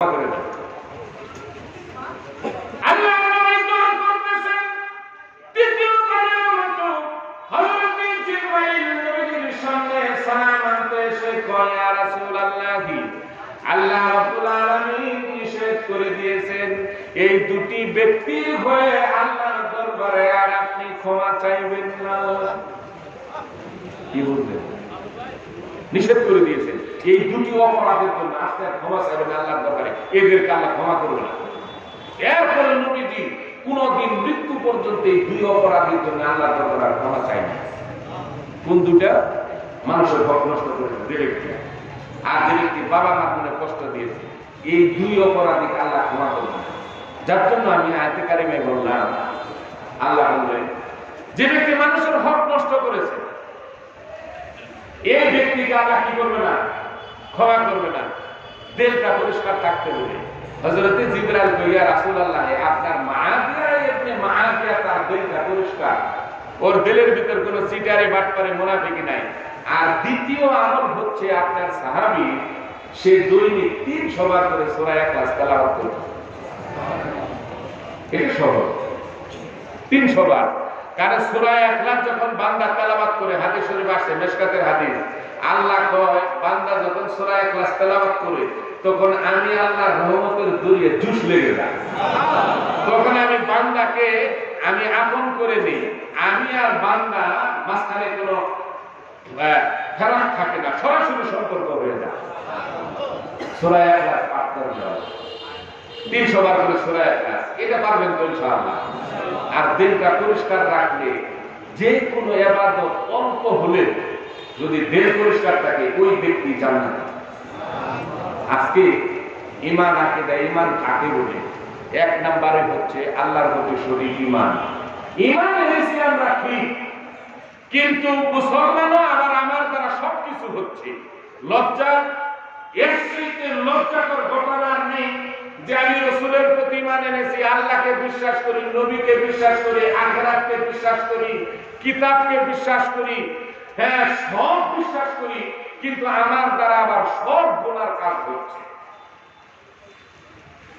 আল্লাহ রাব্বুল আলামিন নিষেধ করে দিয়েছেন এই দুটি ব্যক্তির হয়ে আল্লাহর দরবারে আর আপনি ক্ষমা চাইবেন না। কি বলবেন? নিষেধ করে দিয়েছেন এই দুটি অপরাধের জন্য আপনি ক্ষমা চাইবেন আল্লাহর দরবারে, এদেরকে আল্লাহ ক্ষমা করবে না। এরপরে নবীজি কোনদিন মৃত্যু পর্যন্ত এই দুই অপরাধের জন্য আল্লাহর দরবারে ক্ষমা চাই না। কোন দুটা? মানুষের হক নষ্ট করেছে যে ব্যক্তি, আর যে ব্যক্তি বাবা মার মনে কষ্ট দিয়েছে, এই দুই অপরাধীকে আল্লাহ ক্ষমা করবে না। যার জন্য আমি আয়াতে কারিমায় বললাম, আল্লাহ বললেন যে ব্যক্তি মানুষের হক নষ্ট করেছে এই ব্যক্তিকে আল্লাহ কি করবে না? ক্ষমা করবে না। দিলটা পরিষ্কার থাকতে হবে। হযরতে জিবরাইল কইয়া রাসূলুল্লাহ আপনার মাআবিয়া তার দিলটা পরিষ্কার, ওর দিলের ভিতর কোনো চিটারে বাটপারে মুনাফিকি নাই। আর দ্বিতীয় আমল হচ্ছে আপনার সাহাবী সে দৈনিক 300 বার করে সূরা ইখলাস তেলাওয়াত করে। এটা সহজ, 300 বার। কারণ সূরা ইখলাস যখন বান্দা তেলাওয়াত করে, হাদিস শরীফ আছে মিশকাতের হাদিস, আল্লাহ কয় বান্দা যখন সূরা ইখলাস তেলাওয়াত করে তখন আমি আল্লাহর রহমতের দরিয়ায় জুস লেগে যায়। তখন আমি বান্দাকে আমি আপন করে নিই, আমি আর বান্দা মাঝখানে কোনো ফারাক থাকে না, সরাসরি সম্পর্ক হয়ে যায়। সূরা ইখলাস পাঠ করতে হবে 300 বার করে সূরা ইখলাস, এটা পারবেন তো ইনশাআল্লাহ। আর দিলটা পরিষ্কার রাখলে যে কোনো ইবাদত অল্প হলে যদি দিল পরিষ্কার থাকে ওই ব্যক্তি জান্নাতে। আজকে ঈমান আকীদা, ঈমান কাকে বলে? এক নম্বরে হচ্ছে আল্লাহর প্রতি শরীক ঈমান। ঈমান এনেছি আমরা ঠিক, কিন্তু মুসলমানও আবার আমার দ্বারা সবকিছু হচ্ছে। লজ্জা, এর চাইতে লজ্জাকর ঘটনা আর নেই যে আমি রাসূলের প্রতি ঈমান এনেছি, আল্লাহকে বিশ্বাস করি, নবীকে বিশ্বাস করি, আখিরাতকে বিশ্বাস করি, কিতাবকে বিশ্বাস করি, হ্যাঁ সব বিশ্বাস করি, কিন্তু আমার দ্বারা আবার সব গুনার কাজ হচ্ছে।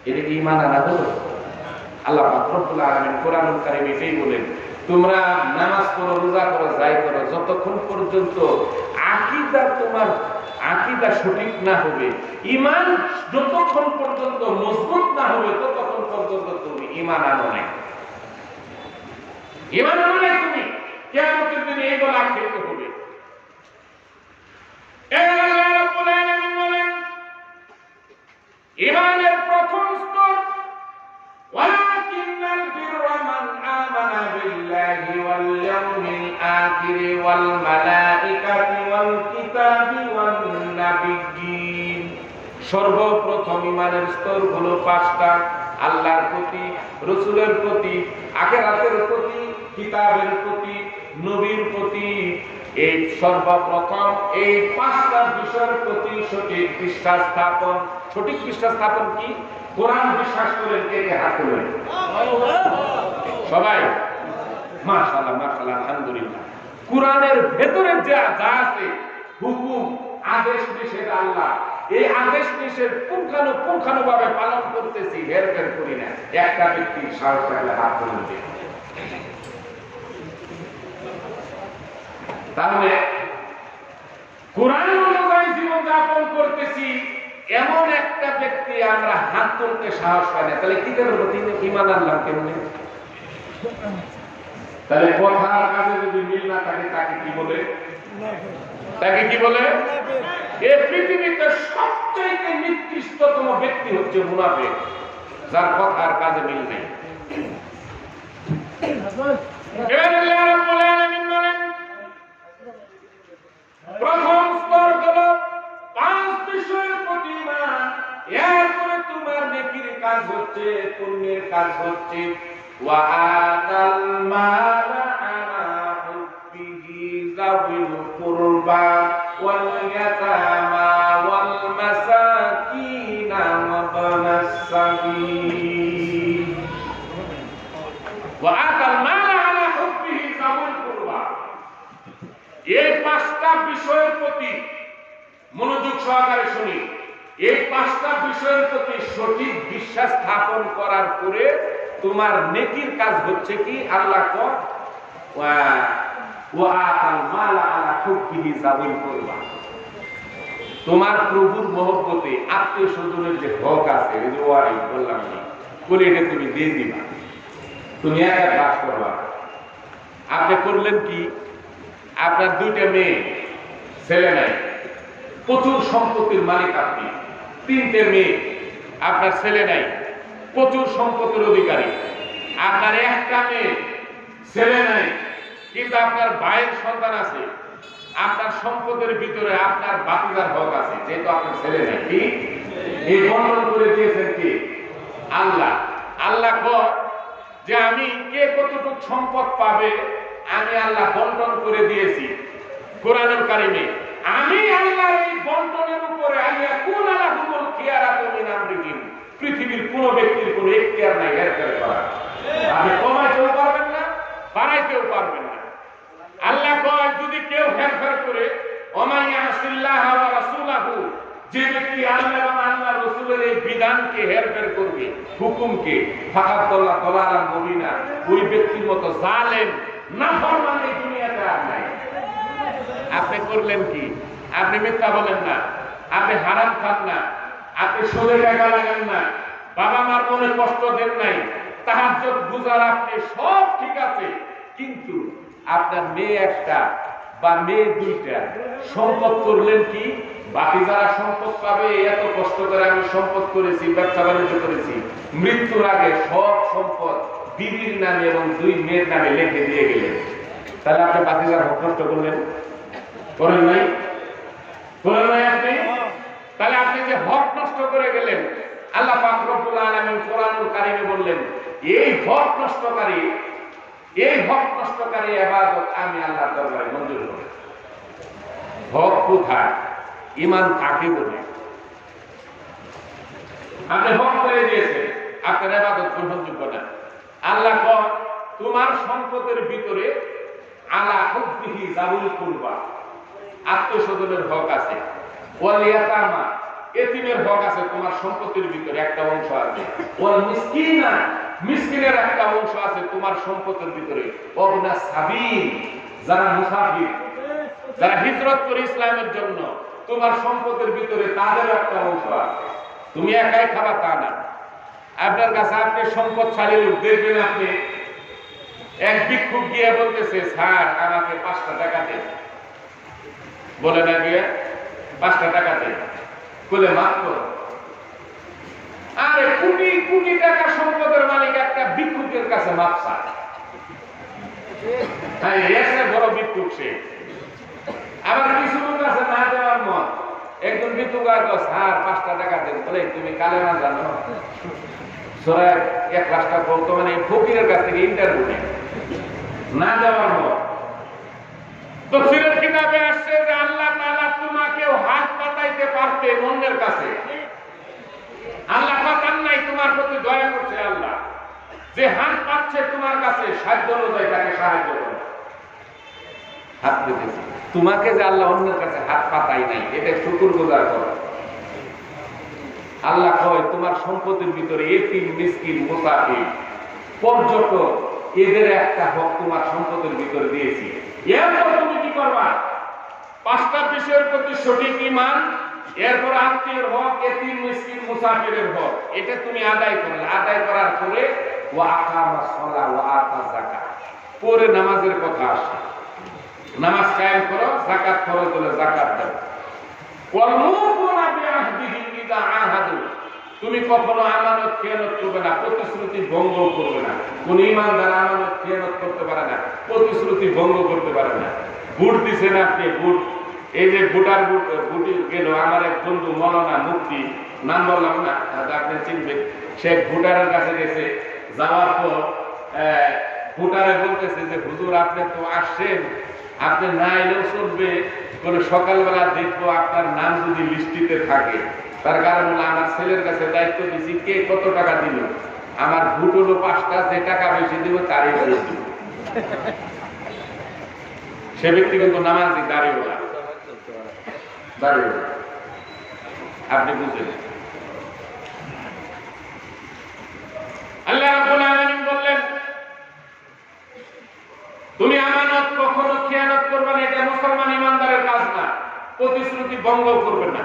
এটা কি ঈমান আনা হলো? আল্লাহ পাক রব্বুল আলামিন কোরআনুল কারীমে এটাই বলেন, তোমরা নামাজ পড়ো, রোজা করো, যাই করো, যতক্ষণ পর্যন্ত তোমার আকীদা সঠিক না হবে, ঈমান যতক্ষণ পর্যন্ত মজবুত না হবে ততক্ষণ পর্যন্ত তুমি ঈমান আনো নাই। ঈমান আনো নাই তুমি, কিয়ামতের দিনে এই বলা খেতে হবে। আল্লাহ রাব্বুল আলামিন বলেন ঈমানের প্রথম স্তর ওয়ালাকিন্নাল বিররা মান আমানা বিল্লাহি ওয়াল ইয়াউমিল আখির ওয়াল মালাইকাতি ওয়াল কিতাবি ওয়ান নাবিয়্যিন। সর্বপ্রথম ঈমানের স্তর হলো 5টা: আল্লাহর প্রতি, রাসূলের প্রতি, আখিরাতের প্রতি, কিতাবের প্রতি, নবীর প্রতি। এই সর্বপ্রথম এই 5টা বিষয়ের প্রতি সঠিক বিশ্বাস স্থাপন। সঠিক বিশ্বাস স্থাপন কি? কোরআন বিশ্বাস করেন, কে কে হাত তোলেন? সবাই মাশাআল্লাহ, মাশাআল্লাহ, আলহামদুলিল্লাহ। কোরআনের ভেতরে যা আছে হুকুম, আদেশ নিষেধ, আল্লাহ এই আদেশ নিষেধ পুঙ্খানুপুঙ্খানুভাবে পালন করতেছি, হেরফের করি না। একটা ব্যক্তির সাহস থাকলে হাত তুলে দেন। তাহলে কোরআন অনুযায়ী জীবন যাপন করতেছি এমন একটা ব্যক্তি আমরা হাত তুলতে সাহস পাই না, তাহলে কি করবো? তিনি ঈমান আনলাম কেমনে? তাহলে কথার কাজে যদি মিল না থাকে তাকে কি বলে? তাকে কি বলে? এই পৃথিবীতে সবচেয়ে নিকৃষ্টতম ব্যক্তি হচ্ছে মুনাফিক, যার কথার কাজে মিল নেই। আল্লাহ রাব্বুল আলামিন বলেন প্রথম স্তর হলো 5 বিষয়ের প্রতি ঈমান। এরপরে তোমার নেকির কাজ হচ্ছে, পুণ্যের কাজ হচ্ছে ওয়া আতাল মালা আলা হুব্বিহি যাওিল কুরবা ওয়াল ইয়াতামা ওয়াল মাসাকিন ওয়া বানাস সাবিল। ওয়া আতাল মালা আলা হুব্বিহি যাওিল কুরবা, এই 5টা বিষয়ের প্রতি মনোযোগ সহকারে শুনি। এই পাঁচটা বিষয়ের প্রতি সঠিক বিশ্বাস স্থাপন করার পরে তোমার নেকির কাজ হচ্ছে কি, আল্লাহ কয় ওয়া আতাল মাল আলা হুব্বিহি যাবিল কুরবা, তোমার প্রভুর মহব্বতে আত্মীয় স্বজনের যে হক আছে, এই যে ওয়ারি বললাম না, বলে এটা তুমি দিয়ে দিবা, তুমি একা বাস করবা। আপনি করলেন কি, আপনার দুইটা মেয়ে, ছেলে নাই, প্রচুর সম্পত্তির মালিক আপনি, তিনটে মেয়ে, আপনার ছেলে নাই, প্রচুর সম্পত্তির অধিকারী, আপনার একটা মেয়ে, ছেলে নাই, কিন্তু আপনার ভাইয়ের সন্তান আছে, আপনার সম্পদের ভিতরে আপনার বাকিদার হক আছে, যেহেতু আপনার ছেলে নাই, কি এই বন্টন করে দিয়েছেন কি আল্লাহ। আল্লাহ কয় যে আমি কে কতটুকু সম্পদ পাবে আমি আল্লাহ বন্টন করে দিয়েছি কোরআনুল কারীমে। আমি আল্লাহর এই বন্টনের উপরে আলিয়া কোন আলাহুল খিয়ারাতু মিন আমরিহিম, পৃথিবীর কোন ব্যক্তির কোনো এখতিয়ার নাই হেরফের করার। আপনি কমাইতেও পারবেন না, বাড়াইতেও পারবেন না। আল্লাহ কয় যদি কেউ হেরফের করে, ওমান ইয়াসিল্লাহ ওয়া রাসূলাহু, যে ব্যক্তি আল্লাহ এবং আল্লাহর রাসূলের এই বিধানকে হেরফের করবে, হুকুমকে, ফাকাদ দাল্লা দালালান মুবিনা, ওই ব্যক্তির মতো জালেম নাফরমান এই দুনিয়াতে আর নাই। আপনি করলেন কি, আপনি মিথ্যা বলেন না, আপনি হারাম খান না, আপনি সোজা টাকা লাগান না, বাবা মার মনে কষ্ট দেন নাই, তাহাজ্জুদ গুজার আপনি, সব ঠিক আছে, কিন্তু আপনার মেয়ে একটা বা মেয়ে দুইটা সম্পদ করলেন কি, বাকি যারা সম্পদ পাবে, এত কষ্ট করে আমি সম্পদ করেছি, ব্যবসা বাণিজ্য করেছি, মৃত্যুর আগে সব সম্পদ বিবির নামে এবং দুই মেয়ের নামে লিখে দিয়ে গেলেন। তাহলে আপনি বাকি যারা হক নষ্ট করলেন, করেন নাই? করেন নাই আপনি? তাহলে আপনি যে হক নষ্ট করে গেলেন, আল্লাহ পাক রব্বুল আলামিন কোরআনুল কারীমে বললেন এই হক নষ্টকারী ইবাদত আমি আল্লাহর দরবারে মঞ্জুর করি। হক কোথায়? ঈমান কাকে বলে? আপনি হক করে দিয়েছেন, আপনার ইবাদত গ্রহণযোগ্য না। আল্লাহ কয় তোমার সম্পদের ভিতরে আলা হুব্বিহি যাবিল কুরবা, আত্মীয়স্বজনের হক আছে, ওয়াল ইয়াতামা, এতিমের হক আছে, তোমার সম্পত্তির ভিতরে একটা অংশ আছে, ওয়াল মিসকিনা, মিসকিনের একটা অংশ আছে তোমার সম্পত্তির ভিতরে, ওয়াবনা সাবিল, যারা মুসাফির, যারা হিজরত করে ইসলামের জন্য, তোমার সম্পত্তির ভিতরে তাদের একটা অংশ আছে। তুমি একাই খাবা তা না, আপনার কাছে আপনি সম্পদ ছাড়িয়ে দেখবেন, আপনি এক ভিক্ষুক গিয়ে বলতেছে স্যার আমাকে 5টা টাকা দেন, বলে না গিয়ে 5টা টাকা দেন, বলে মাত্র, আরে কোটি কোটি টাকা সম্পদের মালিক একটা ভিক্ষুকের কাছে মাপ চায়, হ্যাঁ এসে বড় ভিক্ষুক সে। আবার কিছু লোক আছে না দেওয়ার মত, একজন ভিক্ষুক স্যার 5টা টাকা দেন, বলে তুমি কালেমা জানো, সূরা ইখলাসটা বলতো, মানে ফকিরের কাছ থেকে ইন্টারভিউ নেয়, না দেওয়ার মত। তাফসীরের কিতাবে আসছে যে আল্লাহ তাআলা তোমাকেও হাত পাতাইতে পারতেন অন্যের কাছে, আল্লাহ পাতান নাই, তোমার প্রতি দয়া করছে আল্লাহ, যে হাত পাচ্ছে তোমার কাছে সাধ্য অনুযায়ী তাকে সাহায্য করো, হাত পেতেছে। তোমাকে যে আল্লাহ অন্যের কাছে হাত পাতাই নাই, এটা শুকরগুজার করো। আল্লাহ কয় তোমার সম্পত্তির ভিতরে এতিম, মিসকিন, মুসাফির, পর্যটক, এদের একটা হক তোমার সম্পদের ভিতরে দিয়েছি। এরপর তুমি কি করবা? 5টা বিষয়ের প্রতি সঠিক ঈমান, এরপর আত্মীয়ের হক, এতিম, মিসকিন, মুসাফিরের হক, এটা তুমি আদায় করলে, আদায় করার পরে ওয়া আকামাস সালাহ ওয়া আতাজ যাকাত, পরে নামাজের কথা আসে, নামাজ কায়েম করো, যাকাত ফরজ হলে যাকাত দাও। ওয়াল মুফুনা বিআহদিহিম ইযা আহাদু, তুমি কখনো আমানত খেয়ানত করবে না, প্রতিশ্রুতি ভঙ্গ করবে না। কোন ঈমানদার আমানত খেয়ানত করতে পারে না, প্রতিশ্রুতি ভঙ্গ করতে পারে না। ভোট দিছেন আপনি, ভোট, এই যে ভোটার ভোটে গেল, আমার এক বন্ধু মৌলানা মুফতি, নাম বললাম না, আপনি চিনবেন, সে ভোটারের কাছে গেছে, যাওয়ার পর ভোটারে বলতেছে যে হুজুর আপনি তো আসছেন, আপনি না এলেও চলবে, বলে সকালবেলা দেখবো আপনার নাম যদি লিস্টিতে থাকে, তার কারণ হলো আমার ছেলের কাছে দায়িত্ব দিচ্ছি, কে কত টাকা দিল, আমার ভোট হলো 5টা, যে টাকা বেশি দিব তারই ভোট দিব। সে ব্যক্তি কিন্তু নামাজি, দাঁড়িয়ে আপনি বুঝেন। আল্লাহ রাব্বুল আলামিন বললেন, তুমি আমানত কখনো খেয়ানত করবে না, এটা মুসলমান ইমানদারের কাজ না। প্রতিশ্রুতি ভঙ্গ করবে না।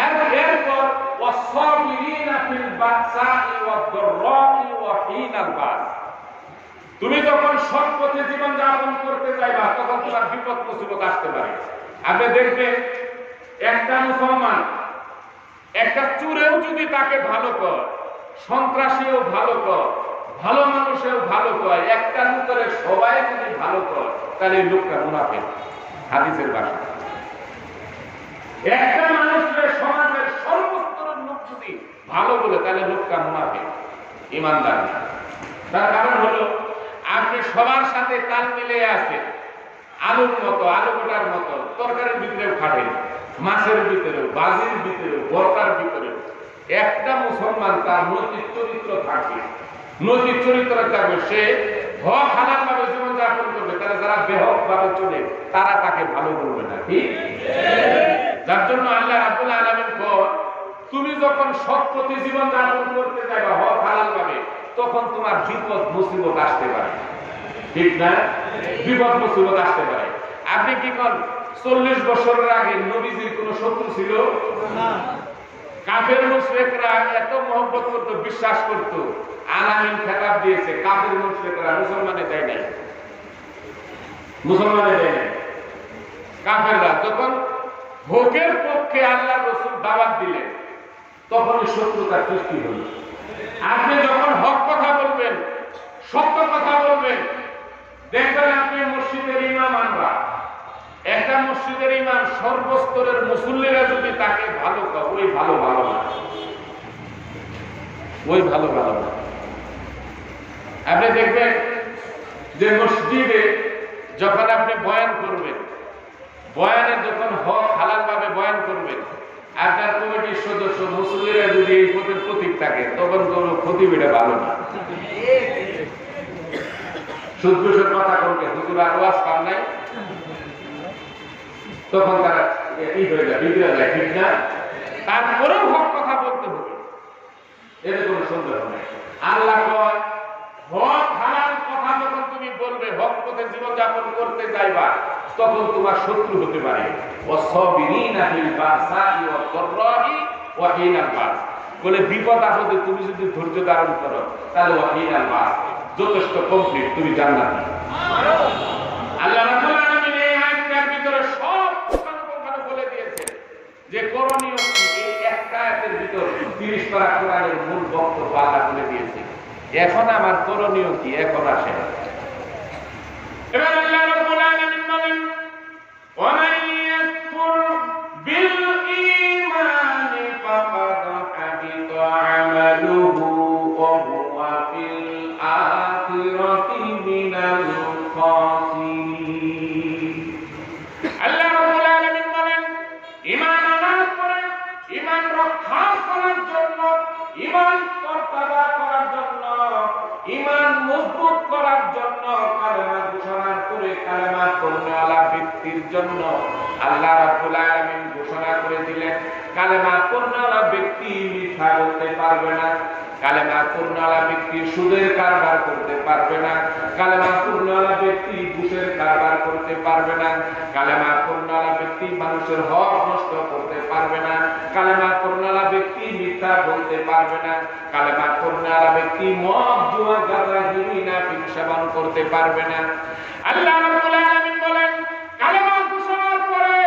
আর এরপর ওয়াসাবিরিনা ফিল বাসাই ওয়াদ-দাররাই ওয়া হিনাল বাস, তুমি যখন সৎ পথে জীবন যাপন করতে চাইবা তখন তোমার বিপদ মুসিবত আসতে পারে। আপনি দেখবেন একটা মুসলমান একটা চোরেও যদি তাকে ভালো করে, সন্ত্রাসীও ভালো করে, ভালো মানুষেও ভালো করে, একটা লোকের সবাই যদি ভালো করে, তাহলে লোকটা মুনাফিক। হাদিসের ভাষা, একটা মানুষের সমাজের সর্বস্তরের লোক যদি ভালো বলে, তাহলে লোকটা মুনাফিক, ইমানদার না। তার কারণ হলো আপনি সবার সাথে তাল মিলে আছেন, আলুর মতো, আলু গোটার মতো, তরকারির ভিতরেও খাটেন, মাছের ভিতরেও, বাজির ভিতরেও, ভর্তার ভিতরেও। একটা মুসলমান তার নৈতিক চরিত্র থাকে, নৈতিক চরিত্র থাকবে, সে হক হালাল ভাবে জীবন যাপন করবে, তারা যারা বেহক ভাবে চলে তারা তাকে ভালো বলবে না, ঠিক? যার জন্য আল্লাহ রাব্বুল আলামিন কয়, তুমি যখন সৎ পথে জীবন যাপন করতে যাবে হক হালাল ভাবে, তখন তোমার বিপদ মুসিবত আসতে পারে, ঠিক না? বিপদ মুসিবত আসতে পারে। আপনি কি কোন 40 বছরের আগে নবীজির কোন শত্রু ছিল না? কাফের মুশরিকরা এত মহব্বত করত, বিশ্বাস করত, আলামিন খেতাব দিয়েছে। কাফের মুশরিকরা মুসলমানে দেয় নাই, মুসলমানে দেয় নাই। কাফেররা যখন হকের পক্ষে আল্লাহর রাসূল দাওয়াত দিলেন, তখন শত্রুতার সৃষ্টি হলো। আপনি যখন হক কথা বলবেন, সত্য কথা বলবেন, দেখবেন আপনি মসজিদের ইমাম, আমরা একটা মসজিদের ইমাম সর্বস্তরের মুসল্লিরা যদি তাকে ভালো করে, ওই ভালো ভালো না, ওই ভালো ভালো না। আপনি দেখবেন যে মসজিদে যখন আপনি বয়ান করবেন, বয়ানে যখন হক হালাল ভাবে বয়ান করবেন, আপনার কমিটির সদস্য মুসল্লিরা যদি এই পথের প্রতীক থাকে, তখন কোনো খতিবটা ভালো না। শুদ্ধ কথা করবে, হুজুর আর ওয়াজ পান নাই, তখন তারা এই হয়ে যায়, বিগড়ে যায়, ঠিক না? তারপরেও হক কথা বলতে হবে, এতে কোনো সন্দেহ নেই। আল্লাহ কয়, হক হালাল কথা যখন তুমি বলবে, হক পথে জীবন যাপন করতে যাইবা, তখন তোমার শত্রু হতে পারে। ওয়াসাবিরিনা ফিল বাসাই ওয়াদ-দাররাই ওয়া হিনাল বাস, বলে বিপদ আপদে তুমি যদি ধৈর্য ধারণ করো, তাহলে ওয়া হিনাল বাস, যথেষ্ট কমপ্লিট, তুমি জান্নাতি। আল্লাহ রাব্বুল আলামিন এই আয়াতের ভিতরে সব কথা বলে দিয়েছে যে করণীয় কি। এই একটা আয়াতের ভিতরে 30 পারা কোরআনের মূল বক্তব্য আল্লাহ বলে দিয়েছে। এখন আমার করণীয় কি, এখন আসে। এবার আল্লাহ রাব্বুল আলামিন বলেন, ওয়া মান ইয়াকফুর বিল ঈমানি ফাকাদ হাবিতা আমালুহু ওয়া হুয়া ফিল আখিরাতি মিনাল খাসিরিন। আল্লাহ রাব্বুল আলামিন বলেন, ঈমান আনার পরে, ঈমান রক্ষা করার জন্য, ঈমান কর্তব্য করার জন্য, ঈমান মজবুত করার জন্য, কালেমা ঘোষণা করে কালেমা পড়নেওয়ালা ব্যক্তির জন্য আল্লাহ রাব্বুল আলামিন ঘোষণা করে দিলেন, কালেমা পড়নেওয়ালা ব্যক্তি মিথ্যা বলতে পারবে না, কালেমা পড়নেওয়ালা ব্যক্তি সুদের কারবার করতে পারবে না, কালেমা পড়নেওয়ালা ব্যক্তি ঘুষের কারবার করতে পারবে না, কালেমা পড়নেওয়ালা ব্যক্তি মানুষের হক নষ্ট করতে পারবে না, কালেমা পড়নেওয়ালা ব্যক্তি মিথ্যা বলতে পারবে না, কালেমা পড়নেওয়ালা ব্যক্তি মদ জুয়া গাঁজা হিরিনা সেবন করতে পারবে না। আল্লাহ রাব্বুল আলামিন বলেন, কালেমা ঘোষণার পরে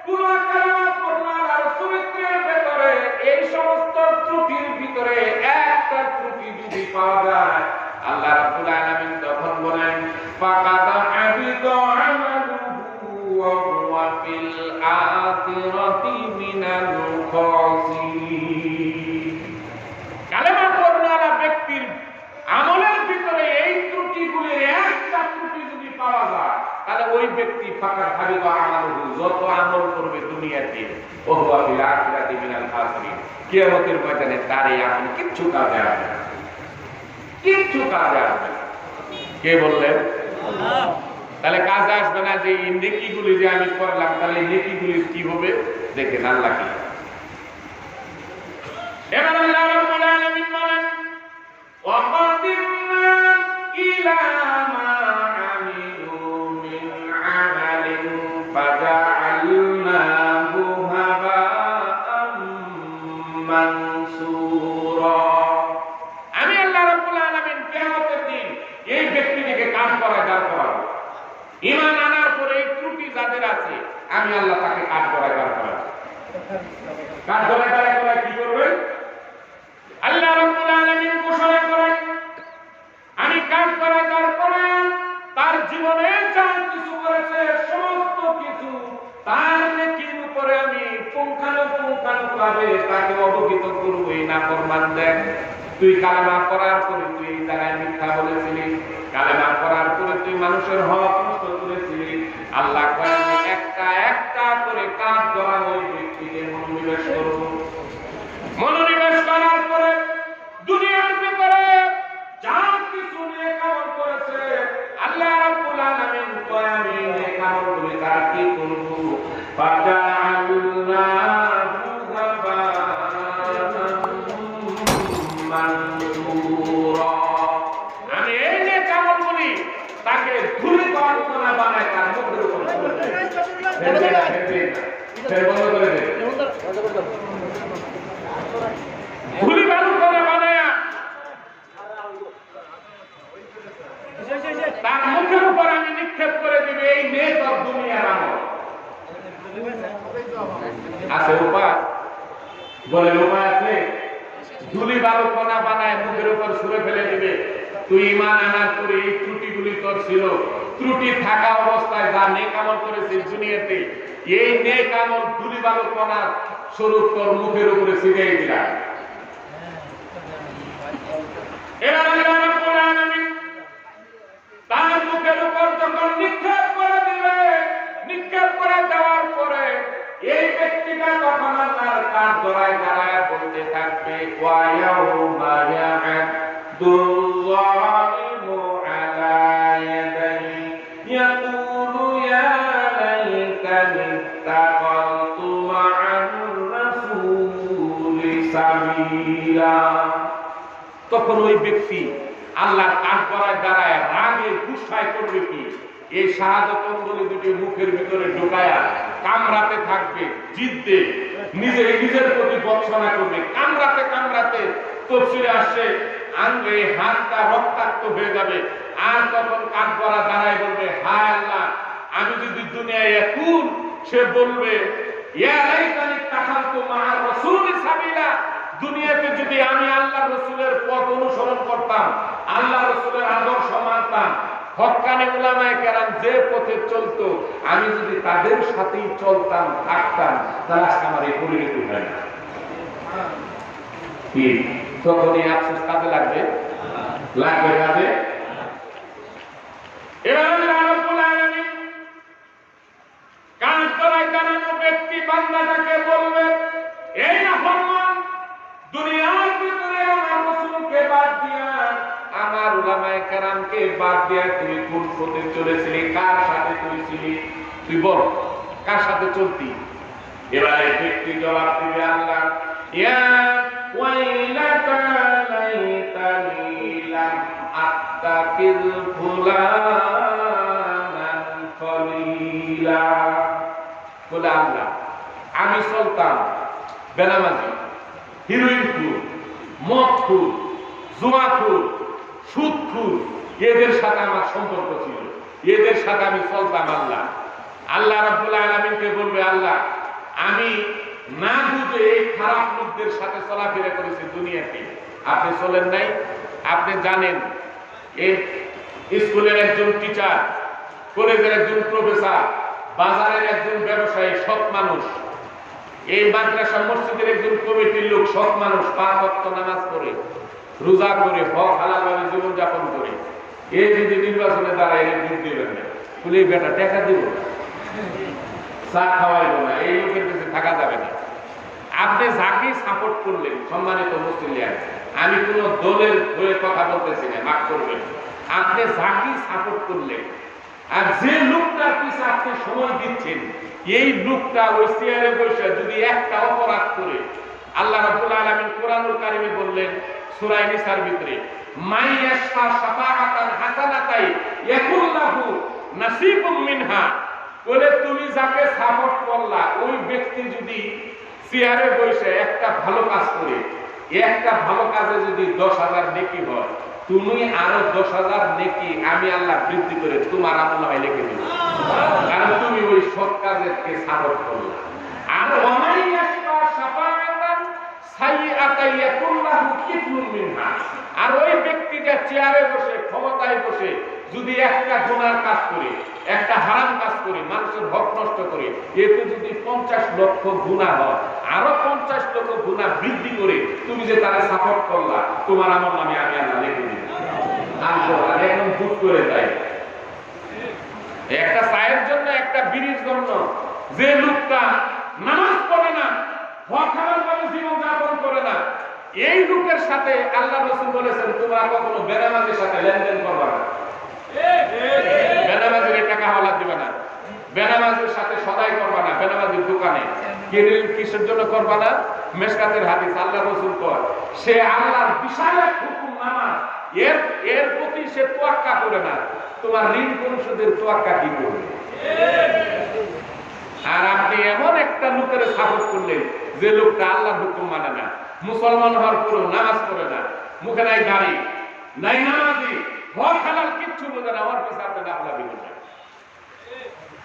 পুরো কালেমা পড়নেওয়ালার চরিত্রের ভিতরে এই সমস্ত ত্রুটির ভিতরে একটা ত্রুটি যদি পাওয়া যায়, আল্লাহ রাব্বুল আলামিন তখন বলেন, ফাকাদ হাবিতা আমালুহু ওয়া হুয়া ফিল আখিরাতি মিনাল খাসিরিন। কালেমা পড়নেওয়ালা ব্যক্তির আমলের ভিতরে এই ত্রুটিগুলির একটা ত্রুটি যদি পাওয়া যায়, তাহলে ওই ব্যক্তি ফাকাদ হাবিতা আমালুহু, যত আমল করবে দুনিয়াতে, ওয়া হুয়া ফিল আখিরাতি মিনাল খাসিরিন, কিয়ামতের ময়দানে তার এই আমল কিচ্ছু কাজে আসবে না, কিচ্ছু কাজে আসবে না। কে বললেন? আল্লাহ। তাহলে কাজে আসবে না যে এই নেকিগুলি যে আমি করলাম, তাহলে নেকিগুলির কি হবে দেখেন। আল্লাহ কি এবার আল্লাহ রাব্বুল আলামিন বলেন ওয়াকাদিমনা ইলা মা আমিলু মিন আমালিন ফাজআলনাহু হাবাআম মানসুরা। আমি আল্লাহ রাব্বুল আলামিন কিয়ামতের দিন এই ব্যক্তিটিকে কাজ করায় দাঁড় করাবো। ঈমান আনার পরে এই ত্রুটি যাদের আছে আমি আল্লাহ তাকে কাজ করায় দাঁড় করাবো। কাজ করায় দাঁড় করায় কি করবেন? আল্লাহ রাব্বুল আলামিন ঘোষণা করেন আমি কাজ করায় দাঁড় করায় তার জীবনে যা কিছু করেছে সমস্ত কিছু তার নেকির উপরে আমি পুঙ্খানুপুঙ্খানুভাবে তাকে অবহিত করব। এই নাফরমান দেখ, তুই কালেমা করার পরে তুই এই জায়গায় মিথ্যা বলেছিলি, কালেমা করার পরে তুই মানুষের হক নষ্ট করেছিলি। আল্লাহ কয় আমি একটা একটা করে কাজ করা ওই ব্যক্তিকে মনোনিবেশ করব। মনোনিবেশ করার পরে দুনিয়ার ভিতরে যা কিছু নেক আমল করেছে আল্লাহ রাব্বুল আলামিন কয় আমি নেক আমলগুলি তার কি করব? ফাজআলনাহু হাবাআম মানসুরা। আমি এই নেক আমলগুলি তাকে ধূলিকণা বানায় তার মুখের উপর ছুঁড়ে দেব। বন্ধ করে দে। ধূলিকণা বানায় তার মুখের উপর আমি নিক্ষেপ করে দিবে এই নেক আর দুনিয়ার আমল। আছে উপায়? বলে উপায় আছে? ধুলি বালু কণা বানায় মুখের উপর ছুঁড়ে ফেলে দিবে। তুই ঈমান আনার পরে এই ত্রুটিগুলি তোর ছিল, ত্রুটি থাকা অবস্থায় যা নেক আমল করেছিস দুনিয়াতে এই নেক আমল ধুলি বালু কণা স্বরূপ তোর মুখের উপরে ছিটিয়ে দিলাম। এবার আল্লাহ রাব্বুল আলামিন তার মুখের উপর যখন নিক্ষেপ করে দিবে, নিক্ষেপ করে দেওয়ার পরে এই ব্যক্তিটা তখন আল্লাহর কাজ ধরায় দাঁড়ায় বলতে থাকবে ওয়া ইয়াউমা ইয়া'দুল-যালিমু আলা ইয়াদাইহি ইয়াকুলু ইয়া লাইতানি ইত্তাখাযতু মা'আর-রাসূলি সাবিলা। তখন ওই ব্যক্তি আল্লাহর কাজ করায় দাঁড়ায় রাগে গুসায় করবে কি? এই শাহাদত অঙ্গুলি দুটি মুখের ভিতরে ঢোকায়া কামড়াতে থাকবে, জিতবে, নিজের প্রতি বর্ষনা করবে, কামড়াতে কামড়াতে তফসিরে আসছে আঙ্গে হাতটা রক্তাক্ত হয়ে যাবে। আর তখন কাজ করা দাঁড়ায় বলবে হায় আল্লাহ, আমি যদি দুনিয়ায় এখন সে বলবে ইয়া লাইতানি ইত্তাখাযতু মা'আর-রাসূলি সাবিলা, দুনিয়াতে যদি আমি আল্লাহ রসুলের পথ অনুসরণ করতাম, আল্লাহ রসুলের আদর্শ মানতাম, হক্কানি উলামায়ে কেরাম যে পথে চলতো আমি যদি তাদের সাথেই চলতাম থাকতাম তাহলে আজকে আমার এই পরিণতি হয় না। কি তখন এই আফসোস কাজে লাগবে? লাগবে কাজে? এবার আল্লাহ রাব্বুল আলামিন কাজ করায় দাঁড়ানো ব্যক্তি বান্দাটাকে বলবে এই নাফরমান, দুনিয়ার ভিতরে আমার রাসূলকে বাদ দিয়া আমার উলামায়ে কেরামকে বাদ দিয়া তুই কোন পথে চলেছিলি, কার সাথে চলেছিলি? তুই বল কার সাথে চলতি? এবারে ব্যক্তি জবাব দিবে আল্লাহ ইয়া ওয়াইলাতা লাইতানি লাম আত্তাকিল ফুলানান খলিলা। বলে আল্লাহ আমি চলতাম বেনামাজি, হিরোইনখুর, মদখুর, জুয়াখুর, সুদখুর, এদের সাথে আমার সম্পর্ক ছিল, এদের সাথে আমি চলতাম। আল্লাহ আল্লাহ রাব্বুল আলামিনকে বলবে আল্লাহ আমি না বুঝে এই খারাপ লোকদের সাথে চলাফেরা করেছি দুনিয়াতে। আপনি চলেন নাই? আপনি জানেন এই স্কুলের একজন টিচার, কলেজের একজন প্রফেসর, বাজারের একজন ব্যবসায়ী, সৎ মানুষ, এই মাদ্রাসা মসজিদের একজন কমিটির লোক, সৎ মানুষ, 5 ওয়াক্ত নামাজ পড়ে, রোজা করে, হক হালালভাবে জীবন যাপন করে, এই যদি নির্বাচনে দাঁড়ায় এর ভোট দিবেন না, বলে বেটা টাকা দিব না, চা খাওয়াইব না, এই লোকের কাছে থাকা যাবে না। আপনি যাকে সাপোর্ট করলেন, সম্মানিত মুসলিম, আমি কোন দলের হয়ে কথা বলতেছি না, মাফ করবেন, আপনি যাকে সাপোর্ট করলেন আর যে লোকটার পিছে আপনি সময় দিচ্ছেন, এই লোকটা ওই চেয়ারে বসে যদি একটা অপরাধ করে আল্লাহ রাব্বুল আলামিন কোরআনুল কারীমে বললেন সূরা নিসার ভিতরে, মাই ইয়াশফা শাফাআতান হাসানাতাই ইয়াকুল লাহু নাসিবুম মিনহা। বলে তুমি যাকে সাপোর্ট করলা, ওই ব্যক্তি যদি চেয়ারে বসে একটা ভালো কাজ করে, একটা ভালো কাজে যদি 10,000 নেকি হয়, তুমি আরো 10,000 নেকি আমি আল্লাহ বৃদ্ধি করে তোমার আমলনামায় লিখে দিব, কারণ তুমি ওই সৎ কাজেরকে সাপোর্ট করলা। আর ওয়ামাই ইয়াশফা শাফাআতান সাইয়্যাতান ইয়াকুল লাহু কিফলুম মিনহা। আর ওই ব্যক্তিটা চেয়ারে বসে, ক্ষমতায় বসে যদি একটা গুনার কাজ করে, একটা হারাম কাজ করে, মানুষের হক নষ্ট করে, এতে যদি 50 লক্ষ গুনাহ হয়, আরো 50 লক্ষ গুনাহ বৃদ্ধি করে তুমি যে তারা সাপোর্ট করলা, তোমার আমলনামে আমি আল্লাহ লিখে দিব। আর এখন দুঃখ করে যায় একটা চায়ের জন্য, একটা বিড়ির জন্য যে লোকটা নামাজ পড়ে না, হক হালাল ভাবে জীবন যাপন করে না, এই লোকের সাথে আল্লাহ রাসূল বলেছেন তোমরা কখনো বেনামাজির সাথে লেনদেন করবে না। বেনামাজির টাকা হাওলাত দিবে না, বেনামাজির সাথে সদাই করবে না, বেনামাজির দোকানে কিসের জন্য করবে না? মেশকাতের হাদিস, আল্লাহ রাসূল কয় সে আল্লাহর বিশাল এক হুকুম নামাজ, এর প্রতি সে তোয়াক্কা করে না, তোমার ঋণ পরিশোধের তোয়াক্কা কি করবে? আর আপনি এমন একটা লোকের সাপোর্ট করলেন যে লোকটা আল্লাহর হুকুম মানে না, মুসলমান হওয়ার পরেও নামাজ পড়ে না, মুখে নাই দাড়ি, নাই নামাজি, হক হালাল কিচ্ছু বোঝে না, ওর পিছনে আপনি লাফালাফি করবেন।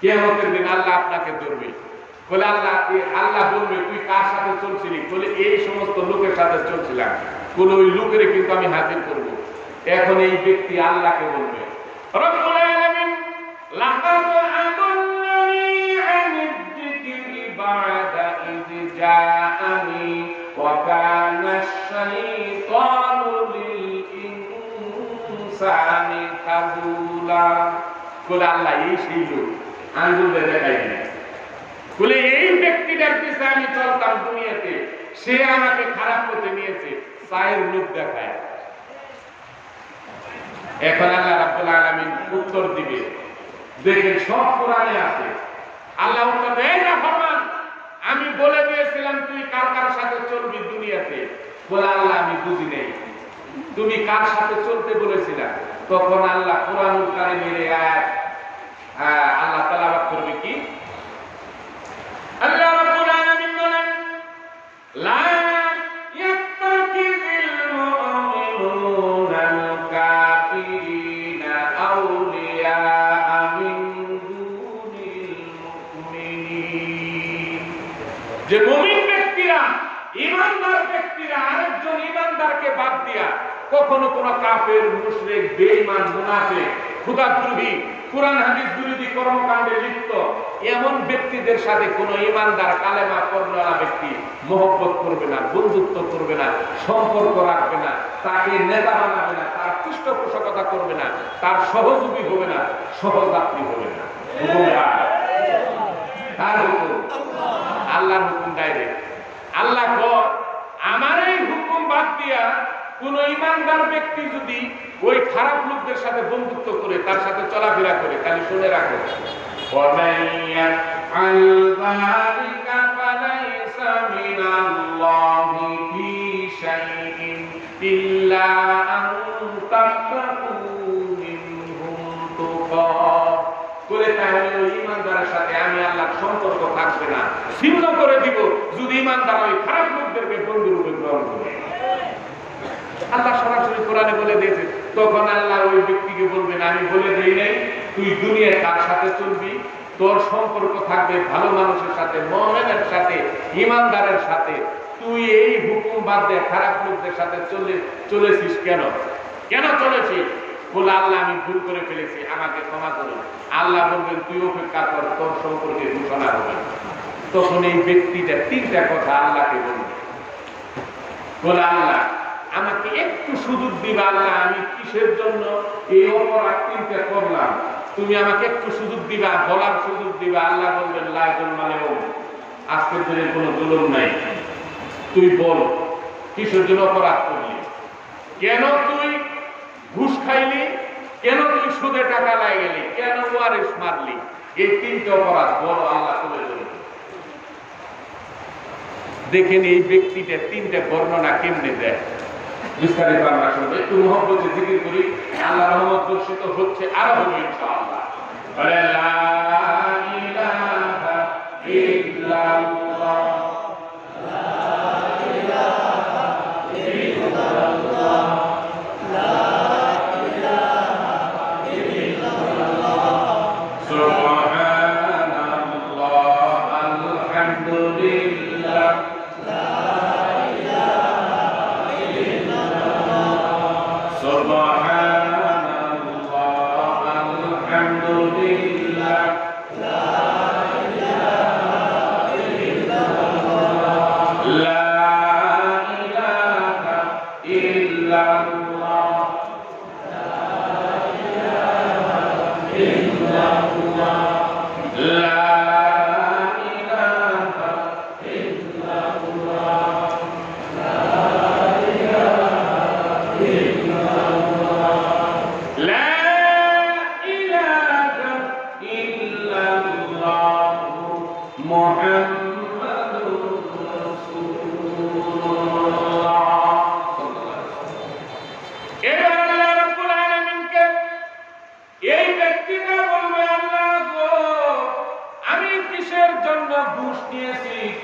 কিয়ামতের দিন আল্লাহ আপনাকে ধরবে, বলে আল্লাহ বলবে তুই কার সাথে চলছিলি? বলে এই সমস্ত লোকের সাথে চলছিলাম। বলে ওই লোকের কিন্তু আমি হাজির করব। এখন এই ব্যক্তি আল্লাহকে বলবে, রব্বুল আলামিন লাকাদ আদাল্লানি আনিদ যিকরি বা'দা ইয জাআনি ওয়া কানা আশ-শাইতানু লিল ইনসানি খাযুলা। বলে আল্লাহ এই সেই লোক, আঙ্গুল দেখাই দিলেন। বলে এই ব্যক্তিটার পিছনে আমি চলতাম দুনিয়াতে, সে আমাকে খারাপ করতে নিয়েছে, চায়ের লোক দেখায়। এখন আল্লাহ রাব্বুল আলামিন উত্তর দিবে, দেখেন সব কোরআনে আছে। আল্লাহ উত্তর দেয়, না ফরমান আমি বলে দিয়েছিলাম তুই কার কার সাথে চলবি দুনিয়াতে। বলে আল্লাহ আমি বুঝি নাই, তুমি কার সাথে চলতে বলেছিলা? তখন আল্লাহ কোরআনুল কারীমের আয়াত আল্লাহ তেলাওয়াত করবে কি? আল্লাহ রাব্বুল আলামিন বলেন, লা ইয়াত্তাকিযিল মুমিনুনাল কাফিরিনা আউলিয়া মিন দুনিল মুমিনিন। যে মুমিন ব্যক্তিরা, ঈমানদার ব্যক্তিরা আরেকজন ঈমানদারকে বাদ দিয়া কখনো কোন কাফের, মুশরিক, বেঈমান, মুনাফিক, খোদাদ্রোহী, কুরআন হাদিস বিরোধী কর্মকাণ্ডে লিপ্ত এমন ব্যক্তিদের সাথে কোন ঈমানদার কালেমা পড়নেওয়ালা ব্যক্তি মহব্বত করবে না, বন্ধুত্ব করবে না, সম্পর্ক রাখবে না, তাকে নেতা বানাবে না, তার পৃষ্ঠপোষকতা করবে না, তার সহযোগী হবে না, সহযাত্রী হবে না। তার হুকুম আল্লাহর হুকুম ডাইরেক্ট। আল্লাহ আমার এই হুকুম বাদ দিয়া কোন ঈমানদার ব্যক্তি যদি ওই খারাপ লোকদের সাথে বন্ধুত্ব করে, তার সাথে চলাফেরা করে, তাহলে শুনে রাখো, ওয়ামাইয়া আল যালিকা ফালাইসা মিনাল্লাহি ফি শাইইন ইল্লা আন তাত্তাকু মিনহুম তুকা। বলে তাহলে ওই ঈমানদারের সাথে আমি আল্লাহর সম্পর্ক থাকবে না, ছিন্ন করে দিব যদি ঈমানদার ওই খারাপ লোকদেরকে বন্ধু রূপে গ্রহণ করে। আল্লাহ সরাসরি কোরআনে বলে দিয়েছে। তখন আল্লাহ ওই ব্যক্তিকে বলবেন, আমি বলে দেই নাই তুই দুনিয়ায় কার সাথে চলবি, তোর সম্পর্ক থাকবে ভালো মানুষের সাথে, মুমিনের সাথে, ঈমানদারের সাথে। তুই এই হুকুম বাদ দিয়ে খারাপ লোকদের সাথে চলেছিস কেন? কেন চলেছিস? বলে আল্লাহ আমি ভুল করে ফেলেছি, আমাকে ক্ষমা করুন। আল্লাহ বলবেন তুই অপেক্ষা কর, তোর সম্পর্কে ঘোষণা হবে। তখন এই ব্যক্তিটা তিনটা কথা আল্লাহকে বলবে, বলে আল্লাহ আমাকে একটু সুযোগ দিবা, আল্লাহ আমি কিসের জন্য এই অপরাধ তিনটা করলাম, তুমি আমাকে একটু সুযোগ দিবা, বলার সুযোগ দিবা। আল্লাহ বলবেন লা যুলমালেও, আজকের দিনে কোনো জুলুম নাই, তুই বল কিসের জন্য অপরাধ করলি, কেন তুই ঘুষ খাইলি, কেন তুই সুদে টাকা লাই গেলি, কেন ওয়ারিস মারলি, এই তিনটা অপরাধ বড়। আল্লাহ তুলে ধরবে, দেখেন এই ব্যক্তিটা তিনটা বর্ণনা কেমনে দেয়। বিস্তারিত আমরা শুনবো, একটু মহব্বতে জিকির করি। আল্লাহ রহমত বর্ষিত হচ্ছে, আরো হবে ইনশাআল্লাহ। লা ইলাহা ইল্লাল্লাহ, লা ইলাহা ইল্লাল্লাহ, লা ইলাহা ইল্লাল্লাহ, সুবহানাল্লাহ, আলহামদুলিল্লাহ,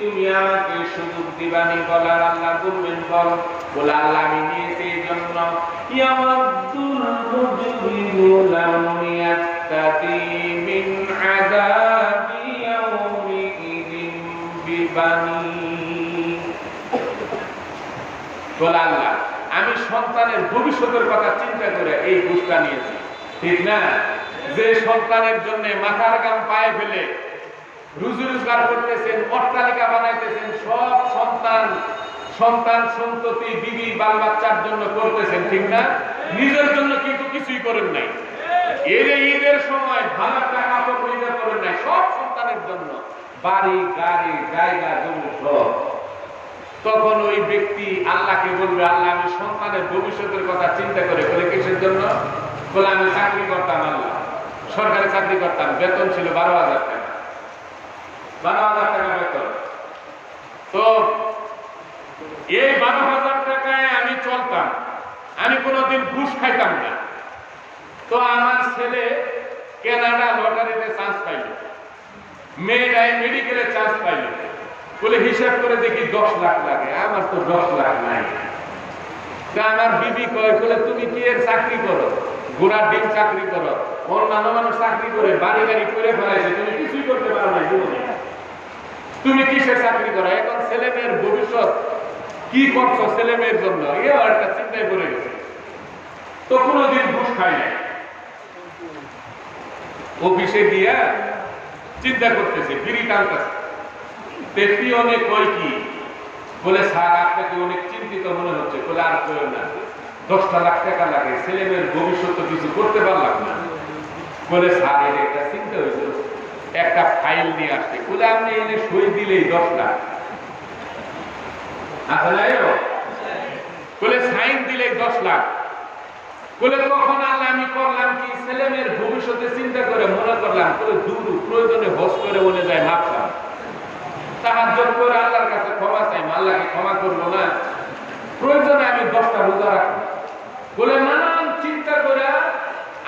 তুমি আমাকে সুযোগ দিবানি বলার আল্লাহ বলবেন বল, বলে আল্লাহ আমি নিয়েছি এই জন্য ইয়ামাদুল মুজরিমু লাম ইয়াত্তাকি মিন আযাবি ইয়াউমিদিন বিবানি। বলে আল্লাহ আমি সন্তানের ভবিষ্যতের কথা চিন্তা করে এই ঘুষটা নিয়েছি, ঠিক না? যে সন্তানের জন্য মাথার গাম পায়ে ফেলে রুজি রোজগার করতেছেন, অট্টালিকা বানাইতেছেন, সব সন্তান সন্ততি বিবি বাল বাচ্চার জন্য করতেছেন, ঠিক না? নিজের জন্য কিন্তু কিছুই করেন নাই। ঈদের সময় ভালো একটা কাপড় নিজে করেন নাই, সব সন্তানের জন্য বাড়ি গাড়ি জায়গা জমি সব। তখন ওই ব্যক্তি আল্লাহকে বলবে আল্লাহ আমি সন্তানের ভবিষ্যতের কথা চিন্তা করে বলে কিসের জন্য? বলে আমি চাকরি করতাম, আল্লাহ সরকারি চাকরি করতাম, বেতন ছিল 12,000 টাকা, 12,000 টাকা বেতন। তো এই 12,000 টাকায় আমি চলতাম, আমি কোনোদিন ঘুষ খাইতাম না। তো আমার ছেলে কানাডা লটারিতে চান্স পাইল, মেয়েরাই মেডিকেলে চান্স পাইল, বলে হিসাব করে দেখি 10 লাখ লাগে, আমার তো 10 লাখ নাই। আমার বিবি কয় বলে তুমি কি এর চাকরি করো, ঘোড়ার ডিম চাকরি করো, অন্যান্য মানুষ চাকরি করে বাড়ি গাড়ি করে ফেলাইছে, তুমি কিছুই করতে পারো না জীবনে, তুমি কিসের চাকরি করো? এখন ছেলে মেয়ের ভবিষ্যৎ কি করছো ছেলে মেয়ের জন্য, এও একটা চিন্তায় পড়ে গেছে। তো কোনোদিন ঘুষ খাই নাই, অফিসে গিয়া চিন্তা করতেছে, বিড়ি টানতেছে। তেমনি অনেক কয় কি বলে স্যার আপনাকে অনেক চিন্তিত মনে হচ্ছে, বলে আর কেউ না, 10 লাখ টাকা লাগে, ছেলে মেয়ের ভবিষ্যৎ কিছু করতে পারলাম না। বলে স্যার এর একটা চিন্তা হয়েছিল, একটা ফাইল নিয়ে আসছে, বলে আপনি এনে সই দিলেই 10 লাখ, বলে সাইন দিলেই 10 লাখ। বলে তখন আল্লাহ আমি করলাম কি, ছেলে মেয়ের ভবিষ্যতে চিন্তা করে মনে করলাম, বলে দূর প্রয়োজনে হজ করে বলে যায় মাপ চান, তাহাজ্জুদ করে আল্লাহর কাছে ক্ষমা চাই, আল্লাহকে ক্ষমা করবো না, প্রয়োজনে আমি 10টা রোজা রাখবো। বলে নানান চিন্তা করে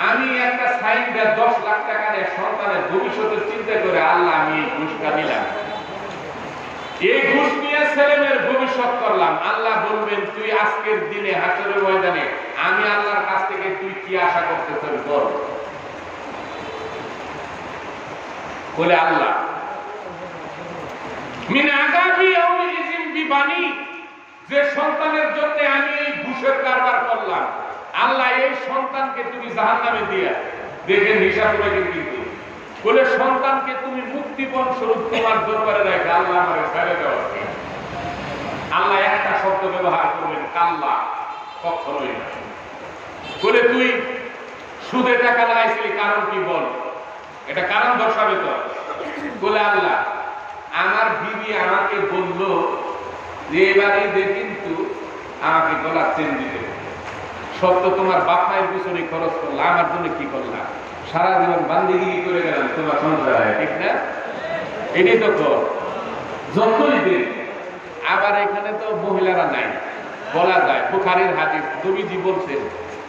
আমি একটা সাইন দেয়া 10 লাখ টাকা নিয়ে সন্তানের ভবিষ্যতের চিন্তা করে আল্লাহ আমি এই ঘুষটা নিলাম, এই ঘুষ নিয়ে ছেলে মেয়ের ভবিষ্যৎ করলাম। আল্লাহ বলবেন তুই আজকের দিনে হাসরের ময়দানে আমি আল্লাহর কাছ থেকে তুই কি আশা করতেছেন বল। বলে আল্লাহ মিন আযাবি ইয়াউমিযিন বিবানি, যে সন্তানের জন্য আমি এই ঘুষের কারবার করলাম, আল্লাহ এই সন্তানকে তুমি জাহান্নামে দিয়া দেখেন হিসাব করে কিন্তু। বলে সন্তানকে তুমি মুক্তিপণ স্বরূপ তোমার দরবারে রেখে আল্লাহ আমাকে ছেড়ে দাও। আল্লাহ একটা শব্দ ব্যবহার করলেন, কাল্লা, কখনোই না। বলে তুই সুদে টাকা লাগাইছিলি, কারণ কি বল, এটা কারণ দর্শাবে তো। বলে আল্লাহ আমার বিবি আমাকে বলল যে এবারে কিন্তু আমাকে গলার চেন দিতে, সত্য তোমার বাপ মায়ের পিছনে খরচ করলাম, আমার জন্য কি করলাম, সারা জীবন বান্দিগিরি করে গেলাম তোমার সংসারে, ঠিক না? এটাই তো কর, যতই দিন আবার এখানে তো মহিলারা নাই, বলা যায় বুখারীর হাদিস, নবীজি বলছেন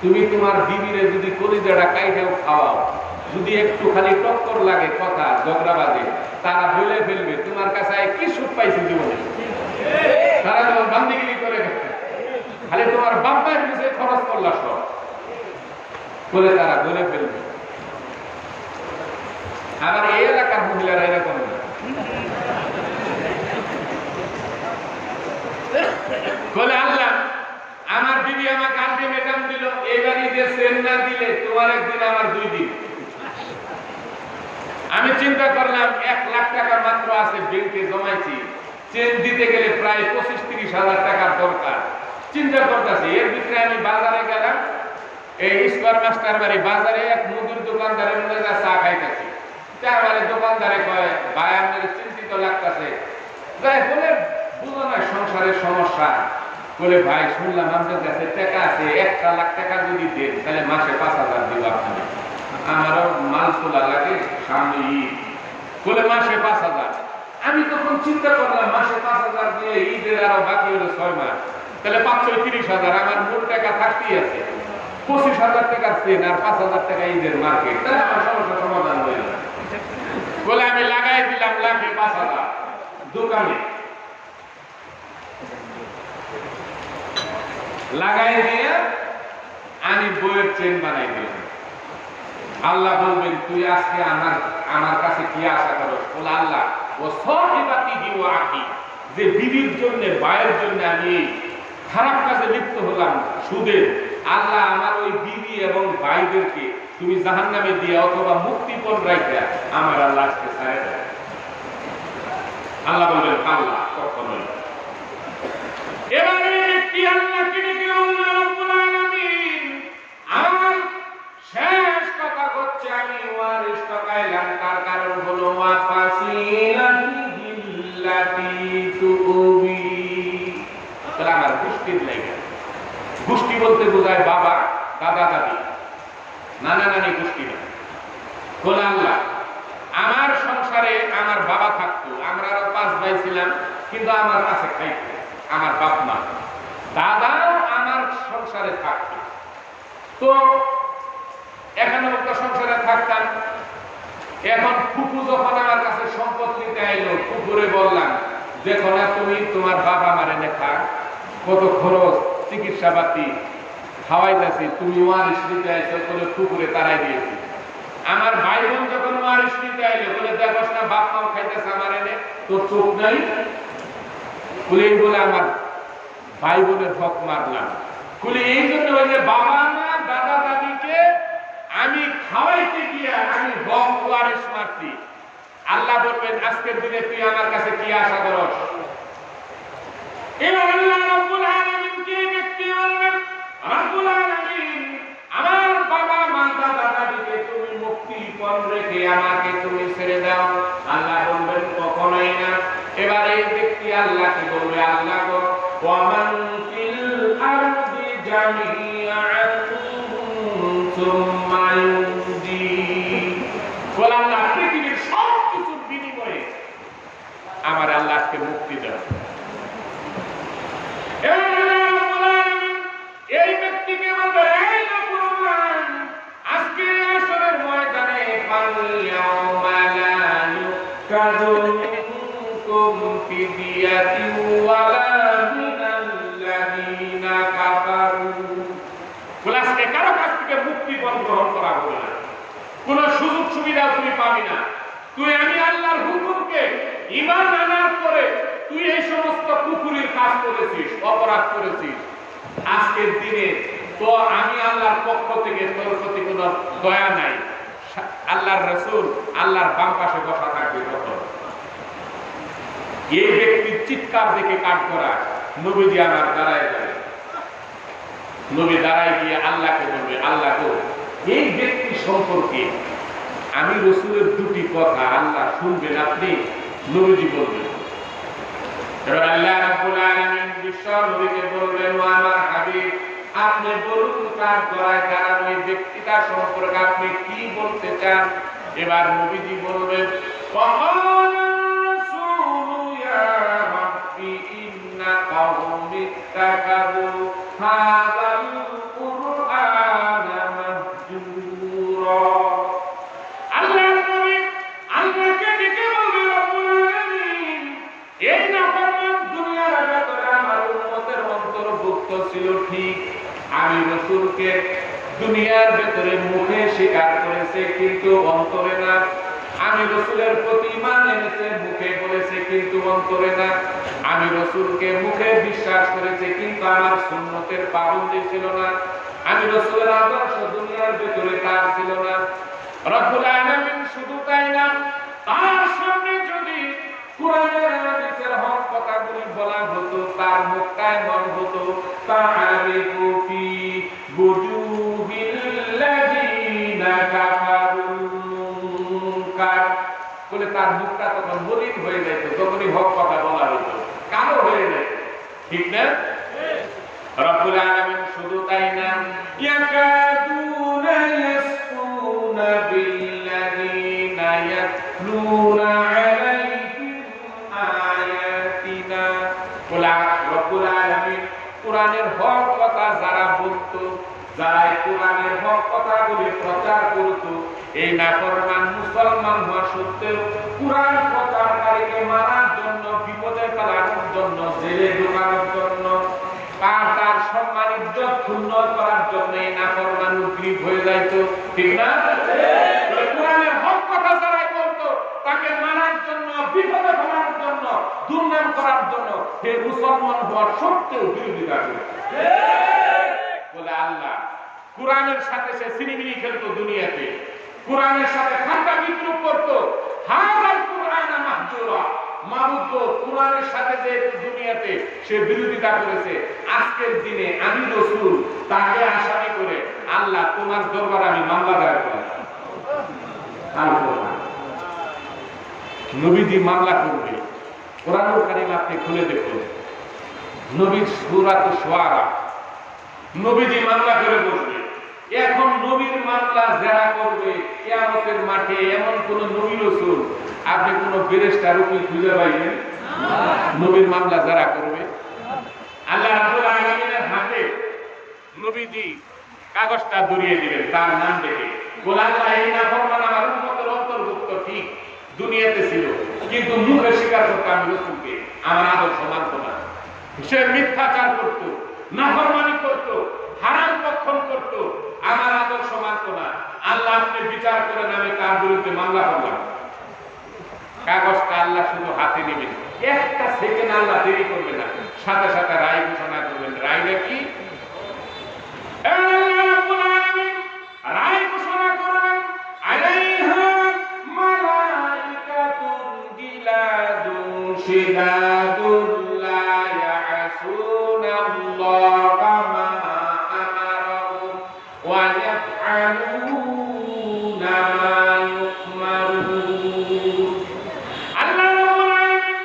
তুমি তোমার বিবিরে যদি কলিজাটা কাইটাও খাওয়াও, যদি একটু খালি টক্কর লাগে কথা ঝগড়াবাজে, তারা বলে ফেলবে তোমার কাছে কি সুখ পাইছে জীবনে, তারা যখন বান্দিগিরি করে গেছে খালি তোমার বাপ্পার পিছে খরচ করলা সব বলে তারা বলে ফেলবে। আবার এই এলাকার মহিলারা এরকম না, বলে আল্লাহ আমার বিবি আমাকে আলটিমেটাম দিল, এবার ঈদে সেল না দিলে তোমার একদিন আমার 2 দিন। আমি চিন্তা করলাম 1 লাখ টাকা মাত্র আছে ব্যাংকে জমাইছি, চেন দিতে গেলে প্রায় 25-30 হাজার টাকার দরকার। চিন্তা করতেছি, এর ভিতরে আমি বাজারে গেলাম, এই স্কয়ার মাস্টার বাড়ি বাজারে এক মুদির দোকানদারের মধ্যে চা খাইতেছি। চা বাড়ির দোকানদারে কয় ভাই আপনার চিন্তিত লাগতেছে, যাই বলে বুঝো না সংসারের সমস্যা, বলে ভাই শুনলাম আপনার কাছে টাকা আছে, 1 লাখ টাকা যদি দেন তাহলে মাসে 5,000 দিব আপনাকে, আমারও মাল তোলা লাগে সামনে ঈদ, বলে মাসে 5,000। আমি তখন চিন্তা করলাম মাসে 5,000 দিয়ে ঈদের আরো বাকি হলো 6 মাস, তাহলে 530,000, আমার মূল টাকা থাকতেই আছে, 25,000 টাকার চেন আর 5,000 টাকা ঈদের মার্কেট, তাহলে আমার সমস্যা সমাধান হয়ে যাবে। বলে আমি লাগাই দিলাম লাখে 5,000 দোকানে, লাগাই দিয়ে আমি বইয়ের চেন বানাই দিলাম। আল্লাহ বলবেন তুই আজকে আমার কাছে কি আশা করস? বলে আল্লাহ ও সাহিবাতিহি ওয়া আখি, যে বিবির জন্য ভাইয়ের জন্য আমি খারাপ কাজে লিপ্ত হলাম সুদে, আল্লাহ আমার ওই বিবি এবং ভাইদেরকে তুমি জাহান্নামে দিয়ে অথবা মুক্তিপণ রাখিয়া আমার আল্লাহ আজকে ছাড়ে দেয়। আল্লাহ বলবেন আল্লাহ কখনোই। এবারে কি আল্লাহকে ডেকে বললেন রব্বুল আলামিন আমার শেষ কথা হচ্ছে আমি ওয়ারিস টাকাইলাম, তার কারণ হলো ওয়া ফাসিলাতিল্লাতি তুবি, তাহলে আমার গোষ্ঠীর লাগে, গোষ্ঠী বলতে বোঝায় বাবা দাদা দাদি নানা নানি গোষ্ঠী না। বলে আল্লাহ আমার সংসারে আমার বাবা থাকতো, আমরা আরো 5 ভাই ছিলাম, কিন্তু আমার কাছে খাইতো আমার বাপ মা, দাদা আমার সংসারে থাকতো, তো এখানে একটা সংসারে থাকতাম। এখন ফুপু যখন আমার কাছে সম্পদ নিতে আইলো, ফুপুরে বললাম দেখো না তুমি তোমার বাবা মারে লেখা কত খরচ, চিকিৎসা পাতি খাওয়াইতেছি, তুমি ওয়ারিশ নিতে আইছো, বলে ফুপুরে তারাই দিয়েছি। আমার ভাই বোন যখন ওয়ারিশ নিতে আইলো, বলে দেখো না বাপ মাও খাইতেছে আমার এনে, তোর চোখ নাই, বলে আমার ভাই বোনের হক মারলাম। বলে এই জন্য ওই যে বাবা মা দাদা দাদিকে আমি খাওয়াইতে গিয়া আমি হক ওয়ারিশ মারছি। আল্লাহ বলবেন আজকের দিনে তুই আমার কাছে কি আশা করস? এবার আল্লাহ রাব্বুল আলামিন কে ব্যক্তি বলবেন রাব্বুল আলামিন আমার বাবা মা দাদা দাদিকে তুমি মুক্তিপণ রেখে আমাকে তুমি ছেড়ে দাও। আল্লাহ বলবেন কখনোই না। এবার এই ব্যক্তি আল্লাহকে বলবে আল্লাহ গো ওয়ামান ফিল আরদি জামিআন সুম্মা ইউনজি, বলে আল্লাহ পৃথিবীর সব কিছুর বিনিময়ে আমার আল্লাহকে মুক্তি দাও। এই ব্যক্তিকে বলবে এই লোকমান আজকে আসরের ময়দানে ফালিয়াউমা লা ইউকাযুকুম ফিদিয়াতিন ওয়ালা মিনাল্লাযিনা কাফারু, বলে আজকে কারো কাছ থেকে মুক্তিপণ গ্রহণ করা হবে না, কোন সুযোগ সুবিধা তুমি পাবি না। তুই আমি আল্লাহর হুকুমকে ঈমান আনার পরে তুই এই সমস্ত কুফরির কাজ করেছিস, অপরাধ করেছিস, আজকের দিনে তো আমি আল্লাহর পক্ষ থেকে তোর প্রতি কোনো দয়া নাই। আল্লাহর রাসূল আল্লাহর বাম পাশে বসা থাকবে তখন। এই ব্যক্তির চিৎকার দেখে কাট করা নবীজি আমার দাঁড়ায় যাবে, নবী দাঁড়ায় গিয়ে আল্লাহকে বলবে আল্লাহ গো এই ব্যক্তি সম্পর্কে আমি রাসূলের 2টি কথা আল্লাহ শুনবেন, আপনি নবীজি বলবেন। এবার আল্লাহ রাব্বুল আলামিন বিশ্ব নবীকে বলবেন ও আমার হাবিব আপনি বলুন কার করায় কারণ ওই ব্যক্তিটা সম্পর্কে আপনি কি বলতে চান। এবার নবীজি বলবেন ইন্না কওমি তাকাদু হাযাল কুরআনা মাহজুরা। আল্লাহর নবী আল্লাহকে ডেকে বলবে রব্বুল আলামিন, এই নাফরমান দুনিয়ার ভেতরে আমার উম্মতের অন্তর্ভুক্ত ছিল ঠিক, আমি রাসূলকে দুনিয়ার ভেতরে মুখে স্বীকার করেছে কিন্তু অন্তরে না, আমি রাসূলের প্রতি ঈমান এনেছে মুখে বলেছে কিন্তু অন্তরে না, আমি রাসূলকে মুখে বিশ্বাস করেছে কিন্তু আমার সুন্নতের পাবন্দি ছিল না, আমি রাসূলের আদর্শ দুনিয়ার ভেতরে তার ছিল না। রব্বুল আলামিন শুধু তাই না, তার সামনে যদি কুরআনের হাদিসের হক কথাগুলি বলা হতো, তার মুখটায় মন হতো তাআরিফু ফি বুজুহিল্লাযিনা কাফারু মুনকার, বলে তার মুখটা তখন মলিন হয়ে যেত যখনই হক কথা বলা হতো, কালো হয়ে যেত, ঠিক না? রব্বুল আলামিন শুধু তাই না, ইয়াকাদুনা ইয়াসফুনা বিল্লাযিনা ইয়াতলুনা আলাইহিম আয়াতিনা, বলে রব্বুল আলামিন কুরআনের হক কথা যারা বলতো, যারা কুরআনের হক কথাগুলি প্রচার করত, এই নাফরমান মুসলমান হওয়া সত্ত্বেও কুরআন প্রচারকারীকে মারার জন্য, বিপদে ফেলানোর জন্য, জেলে ঢোকানোর জন্য, তার সম্মান ইজ্জত ক্ষুণ্ণ করার জন্য এই নাফরমান উদ্গ্রীব হয়ে যাইত, ঠিক না? কুরআনের হক কথা যারা বলতো তাকে মারার জন্য, বিপদে ফেলানোর জন্য, দুর্নাম করার জন্য হে মুসলমান হওয়ার সত্ত্বেও বিরোধিতা করত। বলে আল্লাহ কুরআনের সাথে সে সিনেমিনি খেলতো দুনিয়াতে, কুরআনের সাথে ঠান্ডা বিদ্রুপ করতো, হাযাল কুরআনা মাহজুরা, মাবুদ কুরআনের সাথে যে দুনিয়াতে সে বিরোধিতা করেছে, আজকের দিনে আমি রাসূল তাকে আসামি করে আল্লাহ তোমার দরবারে আমি মামলা দায়ের করলাম। নবীজি মামলা করবে, কোরআনুল কারীম আপনি খুলে দেখুন, নবীর সূরাত শুআরা, নবীজি মামলা করে বসবে। এখন নবীর মামলা যারা করবে কিয়ামতের মাঠে, এমন কোন নবী রাসূল আপনি কোন ফেরেশতার উকিল খুঁজে পাইবেন? নবীর মামলা যারা করবে, আল্লাহ রাব্বুল আলামিনের হাতে নবীজি কাগজটা ধরিয়ে দিবেন তার নাম দেখে, বলেন এই নাফরমান আমার উম্মতের অন্তর্ভুক্ত ঠিক, দুনিয়াতে ছিল কিন্তু মুখে স্বীকার করত আমি রাসূলকে, আমার আদর্শ মানত না, সে মিথ্যাচার করত, নাফরমানি করত, হারাম ভক্ষণ করত, আমার আদর্শ মানত না। আল্লাহ আপনি বিচার করেন, আমি তার বিরুদ্ধে মামলা করলাম। কাগজটা আল্লাহ শুধু হাতে নেবেন, একটা সেকেন্ড আল্লাহ দেরি করবে না, সাথে সাথে রায় ঘোষণা করবেন। রায়টা কি? রায় ঘোষণা করবেন, আলাইহা মালাইকাতুন গিলাদুন শিদাদুন লা ইয়াসুনাল্লাহা মা আমারাহুম ওয়া ইয়াফআলুনা মা ইউমারুন। আল্লাহ রাব্বুল আলামিন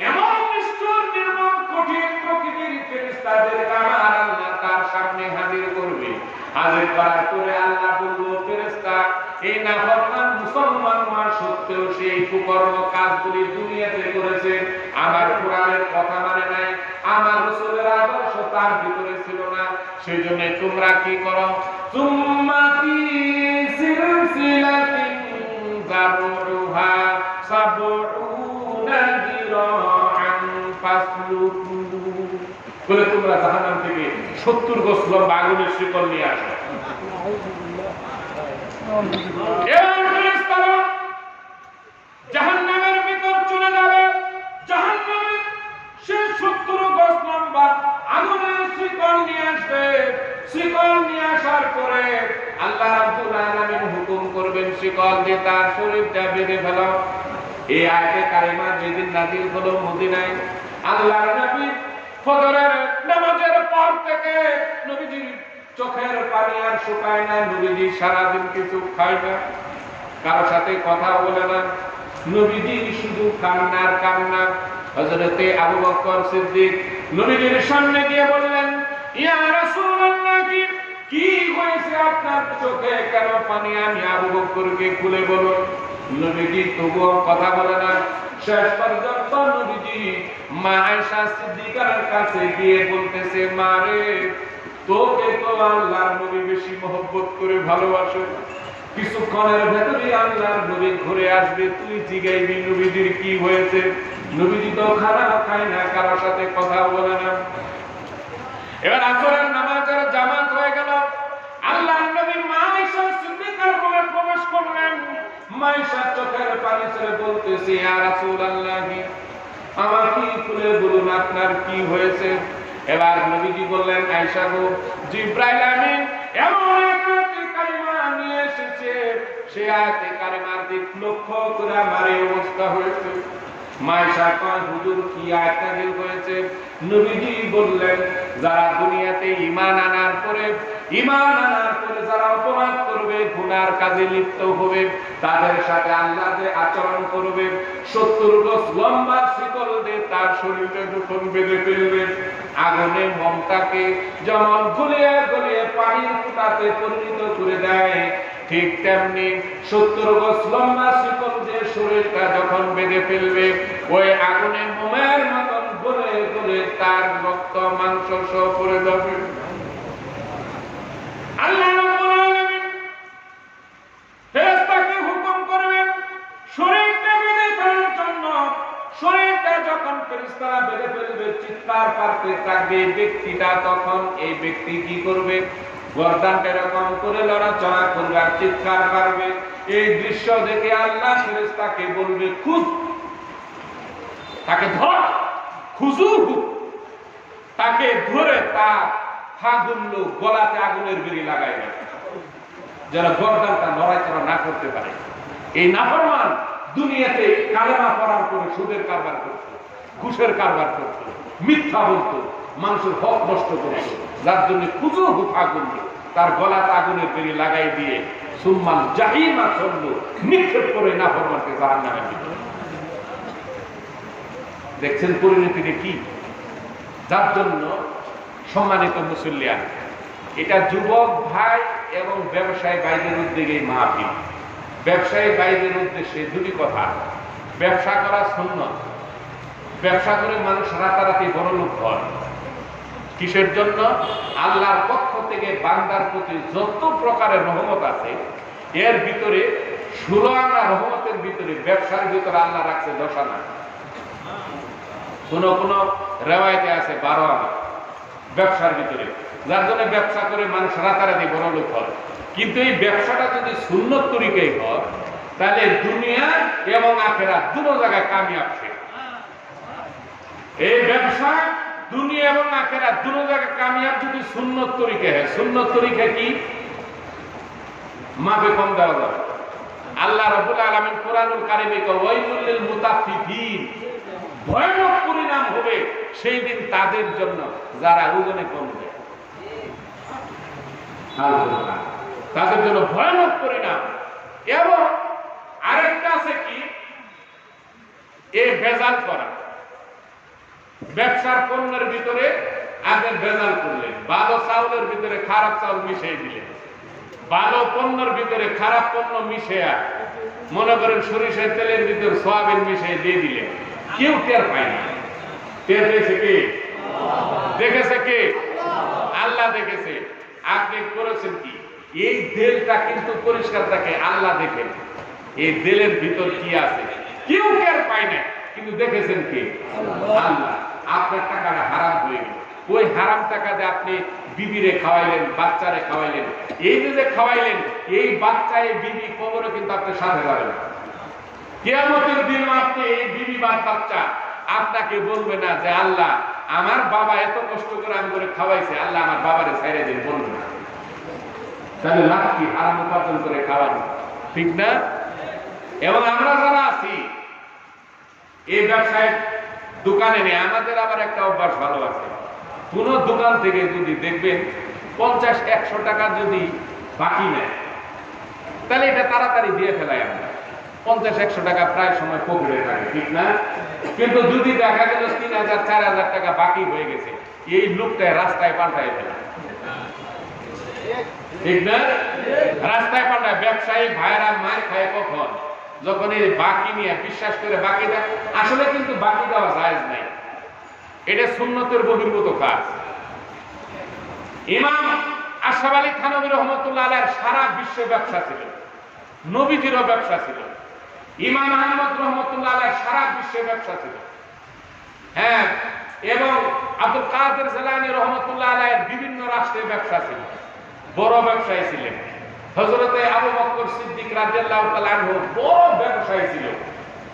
এমন নিষ্ঠুর নির্মম কঠিন প্রকৃতির ফেরেশতাদের আমার আল্লাহ তার সামনে হাজির করবে। হাজির করার পরে আল্লাহ বলবো, ফেরেশতা এই নাফরমান মুসলমান হওয়া সত্ত্বেও সেই কুকর্ম কাজগুলি দুনিয়াতে করেছে, আমার কোরআনের কথা মানে নাই, আমার রাসূলের আদর্শ তার ভিতরে ছিল না, সেই জন্য তোমরা কি করো? সুম্মা ফি সিলসিলাতিন যারউহা সাবউনা যিরাআন ফাসলুকু, বলে তোমরা জাহান্নাম থেকে 70 গজ লম্বা আগুনের শিকল নিয়ে আসো। জাহান্নামের ভিতর চলে যাবে, জাহান্নামে সে 70 গজ লম্বা আগুনের শিকল নিয়ে আসবে। শিকল নিয়ে আসার পরে আল্লাহ রাব্বুল আলামিন হুকুম করবেন শিকল দিয়ে তার শরীরটা বেঁধে ফেলো। এই আয়াতে কারিমা যেদিন নাযিল হলো মদিনায়, আল্লাহর নবী ফজরের নামাজের পর থেকে নবীজির চোখের পানি আর শুকায় না, নবীজি সারাদিন কিছু খায় না, কারো সাথে কথা বলে না, নবীজি শুধু কান্নার কান্না। হযরতে আবু বকর সিদ্দিক নবীজির সামনে গিয়ে বললেন, ইয়া রাসূলুল্লাহ, কি হয়েছে আপনার চোখে, কেন পানি? আমি আবু বকরকে খুলে বলুন। নবীজি তবুও কথা বলে না, শেষ পর্যন্ত নবীজি মা আয়েশা সিদ্দিকার কাছে গিয়ে বলতেছে, মা রে, তোকে তো আল্লাহর নবী বেশি মহব্বত করে ভালোবাসে, কিছুক্ষণের ভেতরে আল্লাহর নবী ঘুরে আসবে, তুই জিগাইবি নবীজির কি হয়েছে। নবীজি তো খানা খায় না, কারোর সাথে কথা বলে না। এবার আসরের নামাজের জামাত হয়ে গেল, আল্লাহর নবী মা আয়েশা সিদ্দিকার রুমে প্রবেশ করলেন। মা আয়েশা চোখের পানি ছেড়ে বলতেছে, ইয়া রাসূলুল্লাহ, আমাকে খুলে বলুন আপনার কি হয়েছে। এবার নবীজি বললেন, আয়েশা গো, জিবরাইল আমিন এমন একটা কালিমা নিয়ে এসেছে, সে আয়াতে কারিমার দিক লক্ষ্য করে আমার এই অবস্থা হয়েছে। মা আয়েশা কয়, হুজুর কি আয়াত নাযিল হয়েছে? নবীজি বললেন, যারা দুনিয়াতে ঈমান আনার পরে যারা অপরাধ করবে, গুনার কাজে লিপ্ত হবে, তাদের সাথে আল্লাহ যে আচরণ করবে, 70 গজ লম্বা শিকল দিয়ে তার শরীরে যখন বেঁধে ফেলবে, আগুনে মমটাকে যেমন গলিয়ে গলিয়ে পানির ফুটাতে পরিণত করে দেয়, ঠিক তেমনি 70 গজ লম্বা শিকল দিয়ে শরীরটা যখন বেঁধে ফেলবে, ওই আগুনে মোমের মতন গলে গলে তার রক্ত মাংস সব পড়ে যাবে। আল্লাহ রাব্বুল আলামিন ফেরেশতাকে হুকুম করবেন শরীরটা বেঁধে ফেলার জন্য। শরীরটা যখন ফেরেশতারা বেঁধে ফেলবে, চিৎকার করতে থাকবে ব্যক্তিটা, তখন এই ব্যক্তি কি করবে? গর্দানটা এরকম করে লড়াচড়া করবে আর চিৎকার করবে। এই দৃশ্য দেখে আল্লাহ ফেরেশতাকে বলবে, খুঁজ, তাকে ধর, খুজুহু, তাকে ধরে তার ফাগুল্লু গলাতে আগুনের বেরি লাগাইবে, যেন গর্দানটা নড়াচড়া না করতে পারে। এই নাফরমান দুনিয়াতে কালেমা পড়ার পরে সুদের কারবার করত, ঘুষের কারবার করত, মিথ্যা বলতো, মানুষের হক নষ্ট করত, যার জন্য খুজুহু ফাগুল্লু, তার গলাতে আগুনের বেরি লাগাই দিয়ে সুম্মাল জাহিমা সল্লু, নিক্ষেপ করে নাফরমানকে জাহান্নামে দিল। দেখছেন পরিণতিটা কি? যার জন্য সম্মানিত মুসল্লিয়ান, এটা যুবক ভাই এবং ব্যবসায়ী ভাইদের উদ্যোগে মাহফিল। ব্যবসায়ী ভাইদের উদ্দেশ্যে দুটি কথা। ব্যবসা করা সুন্নাত, ব্যবসা করে মানুষ রাতারাতি বড় লোক হয়। কিসের জন্য? আল্লাহর পক্ষ থেকে বান্দার প্রতি যত প্রকারের রহমত আছে, এর ভিতরে 16 আনা রহমতের ভিতরে ব্যবসার ভিতরে আল্লাহ রাখছে 10 আনা। কোন কোন রেওয়ায়েতে আছে 12 আনা ব্যবসার ভিতরে, যার জন্য ব্যবসা করে মানুষ রাতারাতি বড় লোক হয়। কিন্তু এই ব্যবসাটা যদি সুন্নত তরিকায় হয়, তাহলে দুনিয়া এবং আখিরাত দুটো জায়গায় কামিয়াব সে। এই ব্যবসা দুনিয়া এবং আখিরাত দুটো জায়গায় কামিয়াব যদি সুন্নত তরিকা হয়। সুন্নত তরিকা কি? মাপে কম দেওয়া যাবে। আল্লাহ রাব্বুল আলামিন কোরআনুল কারীমে কয়, ওয়াইলুল লিল মুতাফফিফিন, ভয়ানক পরিণাম হবে সেই দিন তাদের জন্য যারা ওজনে কম দেয়। তাদের জন্য ভয়ানক পরিণাম। এবং আরেকটা আছে কি? এই ভেজাল করা। ব্যবসার পণ্যের ভিতরে আপনি ভেজাল করলেন, ভালো চাউলের ভিতরে খারাপ চাউল মিশিয়ে দিলেন, ভালো পণ্যের ভিতরে খারাপ পণ্য মিশিয়ে, মনে করেন সরিষার তেলের ভিতরে সয়াবিন মিশিয়ে দিয়ে দিলেন, কেউ টের পায় না। টের পেয়েছে কে? দেখেছে কে? আল্লাহ দেখেছে। আপনি করেছেন কি? এই তেলটা কিন্তু পরিষ্কার থাকে, আল্লাহ দেখেন এই তেলের ভিতর কি আছে, কেউ টের পায় না, কিন্তু দেখেছেন কে? আল্লাহ। আপনার টাকাটা হারাম হয়ে গেল। ওই হারাম টাকা দিয়ে আপনি বিবিরে খাওয়াইলেন, বাচ্চারে খাওয়াইলেন, এই যে খাওয়াইলেন, এই বাচ্চা এই বিবি কবরে কিন্তু আপনার সাথে যাবেন। কিয়ামতের দিন আপনি এই বিবি বাচ্চা আপনাকে বলবে না যে আল্লাহ আমার বাবা এত কষ্ট করে আমি করে খাওয়াইছে, আল্লাহ আমার বাবারে ছেড়ে দিন, বলবে না। তাহলে লাভ কি? হারাম উপার্জন করে খাওয়ানো, ঠিক না? এবং আমরা যারা আছি এই ব্যবসায় দোকানে নেই, আমাদের আবার একটা অভ্যাস ভালো আছে। কোন দোকান থেকে যদি দেখবেন 50-100 টাকা যদি বাকি নেয়, তাহলে এটা তাড়াতাড়ি দিয়ে ফেলাই আমরা। 50-100 টাকা প্রায় সময় পকেটে থাকে, ঠিক না? কিন্তু যদি দেখা গেল 3000-4000 টাকা বাকি হয়ে গেছে, এই লোকটাই রাস্তায় পাল্টায় ফেলে, ঠিক না? রাস্তায় পাল্টায়। ব্যবসায়ী ভাইরা মার খায় কখন? যখন এই বাকি নিয়ে বিশ্বাস করে বাকি দেয়, আসলে কিন্তু বাকি দেওয়া জায়েজ নাই, এটা সুন্নতের বহির্ভূত কাজ। ইমাম আশরাফ আলী থানভী রহমতুল্লাহ আলাইহির সারা বিশ্বে ব্যবসা ছিল, নবীজিরও ব্যবসা ছিল। ইমাম আহমদ রহমতুল্লাহ আলাইহির সারা বিশ্বে ব্যবসা ছিল। হ্যাঁ, এবং আব্দুল কাদের জিলানী রহমতুল্লাহ আলাইহির বিভিন্ন রাষ্ট্রে ব্যবসা ছিল, বড় ব্যবসায়ী ছিলেন। হযরতে আবু বকর সিদ্দিক রাদিয়াল্লাহু তাআলা আনহু বড় ব্যবসায়ী ছিল।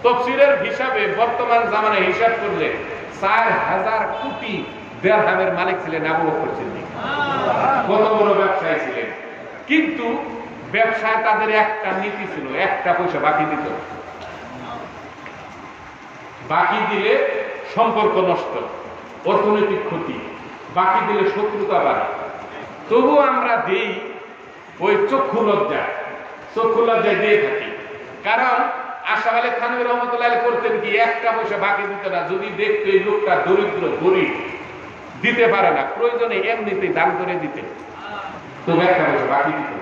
তাফসীরের হিসাবে বর্তমান জামানায় হিসাব করলে 4000 কোটি দিরহামের মালিক ছিলেন আবু বকর সিদ্দিক। কত বড় ব্যবসায়ী ছিলেন। কিন্তু ব্যবসায় তাদের একটা নীতি ছিল, একটা পয়সা বাকি দিত। বাকি দিলে সম্পর্ক নষ্ট, অর্থনৈতিক ক্ষতি, বাকি দিলে শত্রুতা বাড়ে। তবু আমরা দেই ওই চক্ষু লজ্জায় দিয়ে থাকি। কারণ আশরাফ আলী থানভী রহমতুল্লাহ আলাইহি করতেন কি, একটা পয়সা বাকি দিত না। যদি দেখতো এই লোকটা দরিদ্র, গরিব, দিতে পারে না, প্রয়োজনে এমনিতেই দান করে দিতেন, তবে একটা পয়সা বাকি দিত।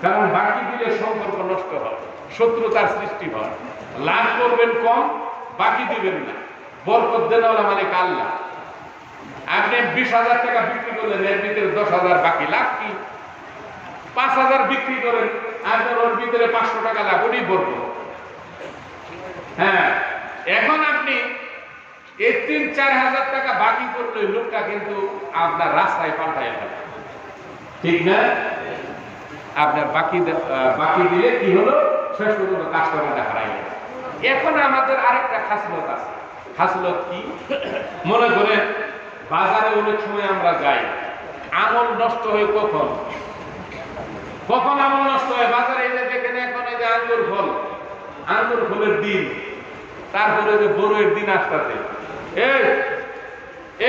কারণ বাকি দিলে সম্পর্ক নষ্ট হয়, শত্রুতার সৃষ্টি হয়, লাভ করবেন কম, বাকি দিবেন না। বরকত দেনওয়ালা মালিক আল্লাহ। আপনি 20,000 টাকা বিক্রি করলেন, এর ভিতরে 10,000 বাকি, লাভ কি? 5,000 বিক্রি করেন, আপনার ওর ভিতরে 500 টাকা লাভ, ওটাই বরকত। হ্যাঁ, এখন আপনি এই 3-4,000 টাকা বাকি করলে লোকটা কিন্তু আপনার রাস্তায় পাঠায় ফেলে, ঠিক না? আপনার বাকি দিলে কি হলো, শেষ পর্যন্ত কাস্টমারটা হারাইল। এখন আমাদের আরেকটা খাসলত আছে। খাসলত কি? মনে করেন বাজারে অনেক সময় আমরা যাই, আমল নষ্ট হয় কখন আমল নষ্ট হয়? বাজারে এসে দেখেন এখন এই যে আঙ্গুর ফলের দিন, তারপরে যে বড়ইয়ের দিন আসতেছে।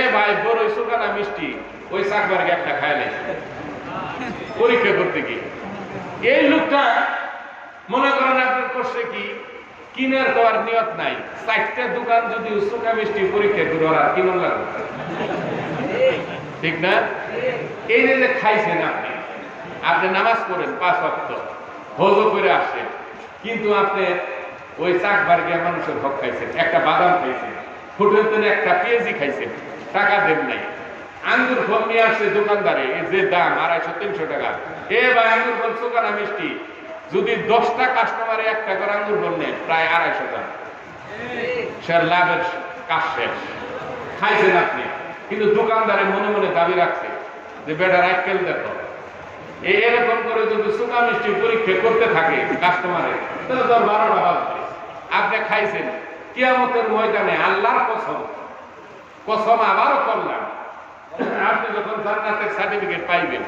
এ ভাই, বড়ই শুকানা মিষ্টি, ওই চাকবারকে একটা খাইলে পরীক্ষা করতে গিয়ে এই লোকটা মনে করেন আপনার করছে কি, কিনার দেওয়ার নিয়ত নাই, 4টা দোকান যদি শুকা মিষ্টি পরীক্ষা করে আর কিনন লাগবে, ঠিক না? এই যে খাইছেন আপনি নামাজ পড়েন 5 ওয়াক্ত, হজও করে আসছেন, কিন্তু আপনি ওই চাকবারকে মানুষের হক খাইছেন, একটা বাদাম খাইছেন, হোটেল থেকে একটা পেঁয়াজি খাইছেন, টাকা দেন নাই। আঙ্গুর ফল নিয়ে আসছে দোকানদারে, যে দাম 250-300 টাকা। ভাই, আঙ্গুর ফল শুকানা মিষ্টি, যদি 10টা কাস্টমারে 1টা করে আঙ্গুর ফল নেয়, প্রায় 250 টাকা। সে লাভের কাজ শেষ। খাইছেন আপনি, কিন্তু দোকানদারে মনে মনে দাবি রাখছে যে বেটা রাইকেল দেখো। এরকম করে যদি শুকা মিষ্টি পরীক্ষা করতে থাকে কাস্টমারে, তাহলে তো 12টা বাজবে। আপনি খাইছেন, কিয়ামতের ময়দানে আল্লাহর কসম আবারও করলাম, আপনি যখন জান্নাতের সার্টিফিকেট পাইবেন,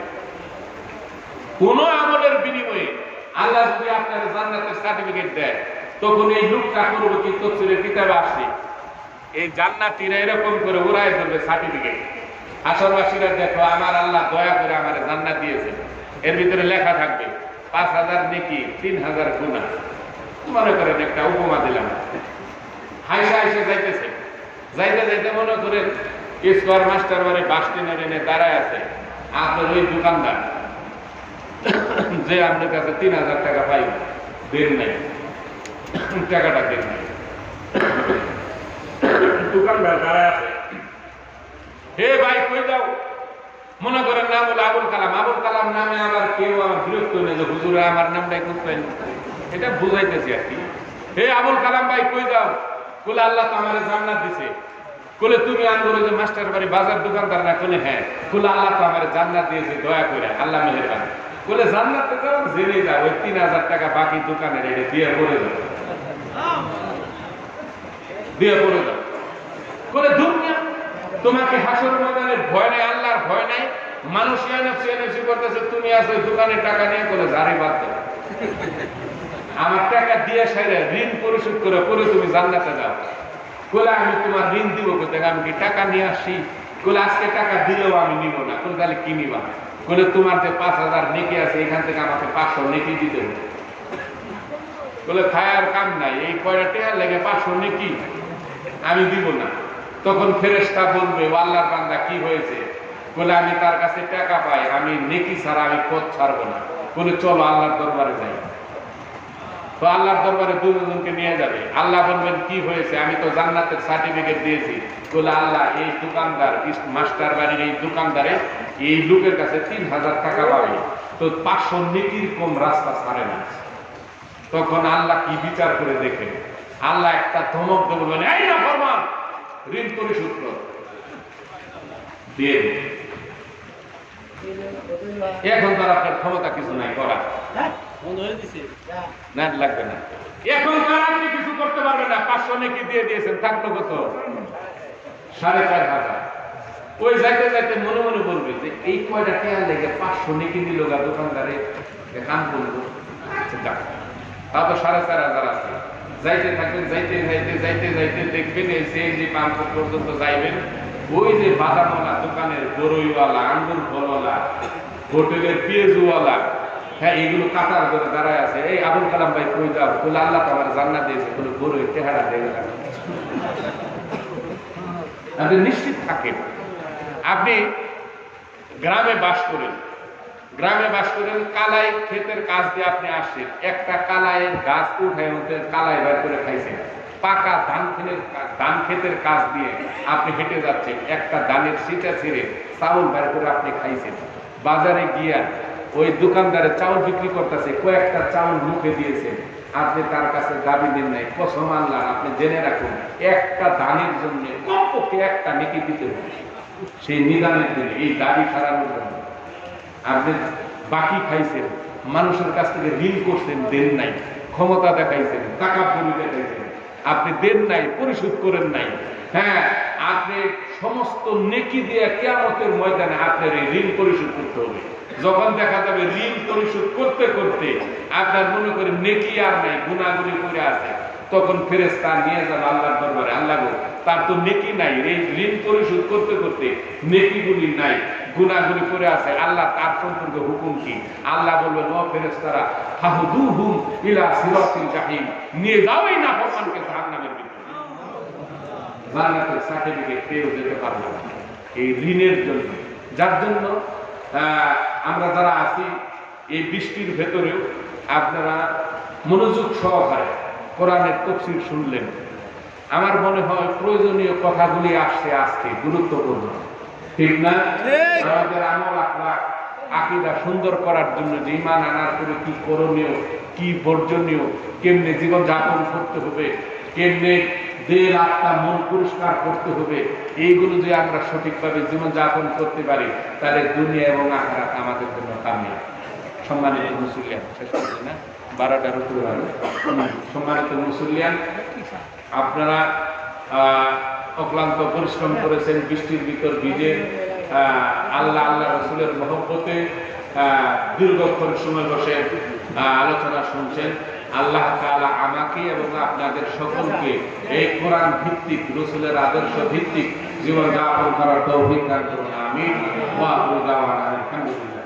কোন আমলের বিনিময়ে আল্লাহ যদি আপনার জান্নাতের সার্টিফিকেট দেয়, তখন এই লোকটা করবে কি, তাফসীরের কিতাবে আসছে, এই জান্নাতীরা এরকম করে উড়ায় ধরবে সার্টিফিকেট। আসরবাসীরা, দেখো আমার আল্লাহ দয়া করে আমার জান্নাত দিয়েছে। এর ভিতরে লেখা থাকবে 5,000 নেকি, 3,000 গুনাহ। মনে করেন একটা উপমা দিলাম, হাইসা যাইতেছে, যাইতে মনে করেন স্কোয়ার মাস্টার বাড়ি বাস স্ট্যান্ডের এনে দাঁড়ায় আছে আপনার ওই দোকানদার, যে আপনার কাছে 3,000 টাকা পাই, দেন নাই, টাকাটা দেন নাই। দোকানদার দাঁড়ায় আছে, হে ভাই কই যাও? মনে করেন নাম হলো আবুল কালাম নামে আমার কেউ আমার বিরক্ত নেই যে হুজুরে আমার নামটাই খুঁজবেন, এটা বুঝাইতেছি আর কি। হে আবুল কালাম ভাই কই যাও? বলে আল্লাহ তো আমার জান্নাত দিছে। বলে তুমি আঙ্গুর যে মাস্টার বাড়ি বাজার দোকানদার না? বলে হ্যাঁ। বলে আল্লাহ তো আমার জান্নাত দিয়েছে, দয়া করে, আল্লাহ মেহেরবানি। বলে জান্নাত তো জেনে যাও, ওই 3,000 টাকা বাকি দোকানের এটা দিয়ে পড়ে যাও, বলে দুনিয়া তোমাকে হাসর ময়দানের ভয় নাই, আল্লাহর ভয় নাই, মানুষ এনএফসি করতেছে, তুমি আছো দোকানের টাকা নিয়ে বলে জারি বাদ দাও, আমার টাকা দিয়ে সাইরে ঋণ পরিশোধ করে পরে তুমি জান্নাতে যাও। বলে আমি তোমার ঋণ দিব কোথায়? আমি কি টাকা নিয়ে আসি? বলে আজকে টাকা দিলেও আমি নিব না। বলে তাহলে কি নিবা? বলে তোমার যে 5,000 নেকি আছে, এখান থেকে আমাকে 500 নেকি দিতে হবে। বলে খায়ার কাম নাই, এই কয়টা টাকা লেগে 500 নেকি আমি দিব না। তখন ফেরেশতা বলবে, আল্লাহর বান্দা কি হয়েছে? বলে আমি তার কাছে টাকা পাই, আমি নেকি ছাড়া আমি পথ ছাড়বো না। বলে চলো আল্লাহর দরবারে যাই। তো আল্লাহর দরবারে দুজনকে নিয়ে যাবে। আল্লাহ বলবেন কি হয়েছে? আমি তো জান্নাতের সার্টিফিকেট দিয়েছি। বলে আল্লাহ এই দোকানদার মাস্টার বাড়ির এই দোকানদারে এই লোকের কাছে 3000 টাকা পাবে, তো 500 নেকির কম রাস্তা ছাড়ে না। তখন আল্লাহ কি বিচার করে দেখেন, আল্লাহ একটা ধমক দেবে, বলবেন এই না ফরমান, ঋণ পরিশোধ কর, দিয়ে দিন। এখন তো আপনার ক্ষমতা কিছু নাই করা, না লাগবে না, এখন তার আপনি কিছু করতে পারবেন না। 500 নেকি দিয়ে দিয়েছেন, থাকলো কত? 4500। ওই যাইতে যাইতে মনে মনে বলবে যে এই কয়টা টেয়ার লেগে 500 নেকি নিল গা দোকানদারে, কাম করবো, তা তো 4500 আছে। যাইতে থাকবেন, যাইতে যাইতে যাইতে যাইতে দেখবেন এই সিএনজি পাম্প পর্যন্ত যাইবেন। ওই যে বাদামওয়ালা দোকানের বড়ইওয়ালা, আঙ্গুর ফলওয়ালা, হোটেলের পেঁয়াজওয়ালা, হ্যাঁ এগুলো কাতার করে দাঁড়ায় আছে। এই আবুল কালাম ভাই কই যাও? বলে আল্লাহ তো আমার জান্নাত দিয়েছে, বলে বড়ই চেহারা দিয়ে গেলাম। আপনি নিশ্চিত থাকেন, আপনি গ্রামে বাস করেন, গ্রামে বাস করেন, কালাই ক্ষেতের কাজ দিয়ে আপনি আসছেন, একটা কালাইয়ের গাছ উঠে উঠে কালাই বের করে খাইছেন। পাকা ধান ক্ষেতের কাজ দিয়ে আপনি হেঁটে যাচ্ছেন, একটা ধানের সিটা ছিঁড়ে চাউল বের করে আপনি খাইছেন। বাজারে গিয়া ওই দোকানদারে চাউল বিক্রি করতেছে, কয়েকটা চাউল মুখে দিয়েছেন, আপনি তার কাছে দাবি দেন নাই। কসম আল্লাহ, আপনি জেনে রাখুন, একটা দানের জন্য কমপক্ষে একটা নেকি দিতে হবে সেই নিদানের দিনে, এই দাবি সারানোর জন্য। আপনি বাকি খাইছেন, মানুষের কাছ থেকে ঋণ করছেন, দেন নাই, ক্ষমতা দেখাইছেন, টাকা পরি দেখাইছেন, আপনি দেন নাই, পরিশোধ করেন নাই। হ্যাঁ, আপনি সমস্ত নেকি দিয়ে কিয়ামতের ময়দানে আপনার এই ঋণ পরিশোধ করতে হবে। যখন দেখা যাবে ঋণ পরিশোধ করতে করতে আপনার মনে করে নেকি আর নাই, গুনাহগুলি করে আছে, তখন ফেরেশতা নিয়ে যাবে আল্লাহর দরবারে। আল্লাহ গো, তার তো নেকি নাই, এই ঋণ পরিশোধ করতে করতে নেকিগুলি নাই, গুনাহগুলি করে আছে, আল্লাহ তার সম্পর্কে হুকুম কি? আল্লাহ বলবেন ও ফেরেশতারা, ফাহুদুহুম ইলা সিরাতিল জাহিম, নিয়ে যাও এই নাফরমানকে জাহান্নামের ভিতরে। জান্নাতের সার্টিফিকেট পেয়েও যেতে পারবে না এই ঋণের জন্য। যার জন্য আমরা যারা আছি এই বৃষ্টির ভেতরেও আপনারা মনোযোগ সহকারে কোরআনের তাফসীর শুনলেন। আমার মনে হয় প্রয়োজনীয় কথাগুলি আসছে আজকে, গুরুত্বপূর্ণ, ঠিক না? আমাদের আমল আখলাক আকীদা সুন্দর করার জন্য যে ঈমান আনার পরে কি করণীয়, কি বর্জনীয়, কেমনে জীবন যাপন করতে হবে, কেমনে দেহ আত্মা মন পরিষ্কার করতে হবে, এইগুলো যে আমরা সঠিকভাবে জীবন যাপন করতে পারি, তাহলে দুনিয়া এবং আখিরাত আমাদের জন্য কামিয়াব। সম্মানিত মুসলিয়ান, শেষ করছি না, 12টার উপরে হলো। সম্মানিত মুসলিয়ান, আপনারা অক্লান্ত পরিশ্রম করেছেন, বৃষ্টির ভিতর ভিজে আল্লাহ আল্লাহ রসুলের মহব্বতে দীর্ঘক্ষণ সময় বসে আলোচনা শুনছেন। আল্লাহ তাআলা আমাকে এবং আপনাদের সকলকে এই কোরআন ভিত্তিক, রসুলের আদর্শ ভিত্তিক জীবন যাপন করার তৌফিক দান করুন, আমিন। ওয়া আখিরু দাওয়ানা আলহামদুলিল্লাহ।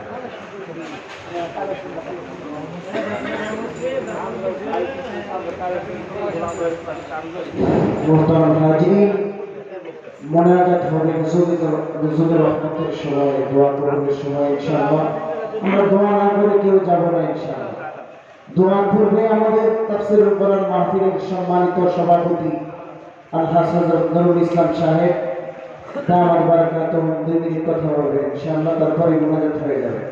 মোহতারাম হাজিরিন, মোনাজাত হবে হুজুরের রহমতের সময়, দোয়া করবের সময় ইনশাআল্লাহ। আমরা দোয়া না করে কেউ যাব না ইনশাআল্লাহ। দোয়ার পূর্বে আমাদের তাফসীরুল কোরআন মাহফিলের সম্মানিত সভাপতি আলহাজ হযরত নুরুল ইসলাম সাহেব দামাত বারাকাতুহু 2 মিনিট কথা বলবেন ইনশাআল্লাহ, তারপরে মোনাজাত হয়ে যাবে।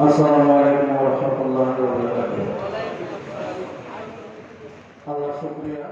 আসসালামু আলাইকুম ওয়া রাহমাতুল্লাহি ওয়া বারাকাতুহু। আল্লাহ শুকরিয়া।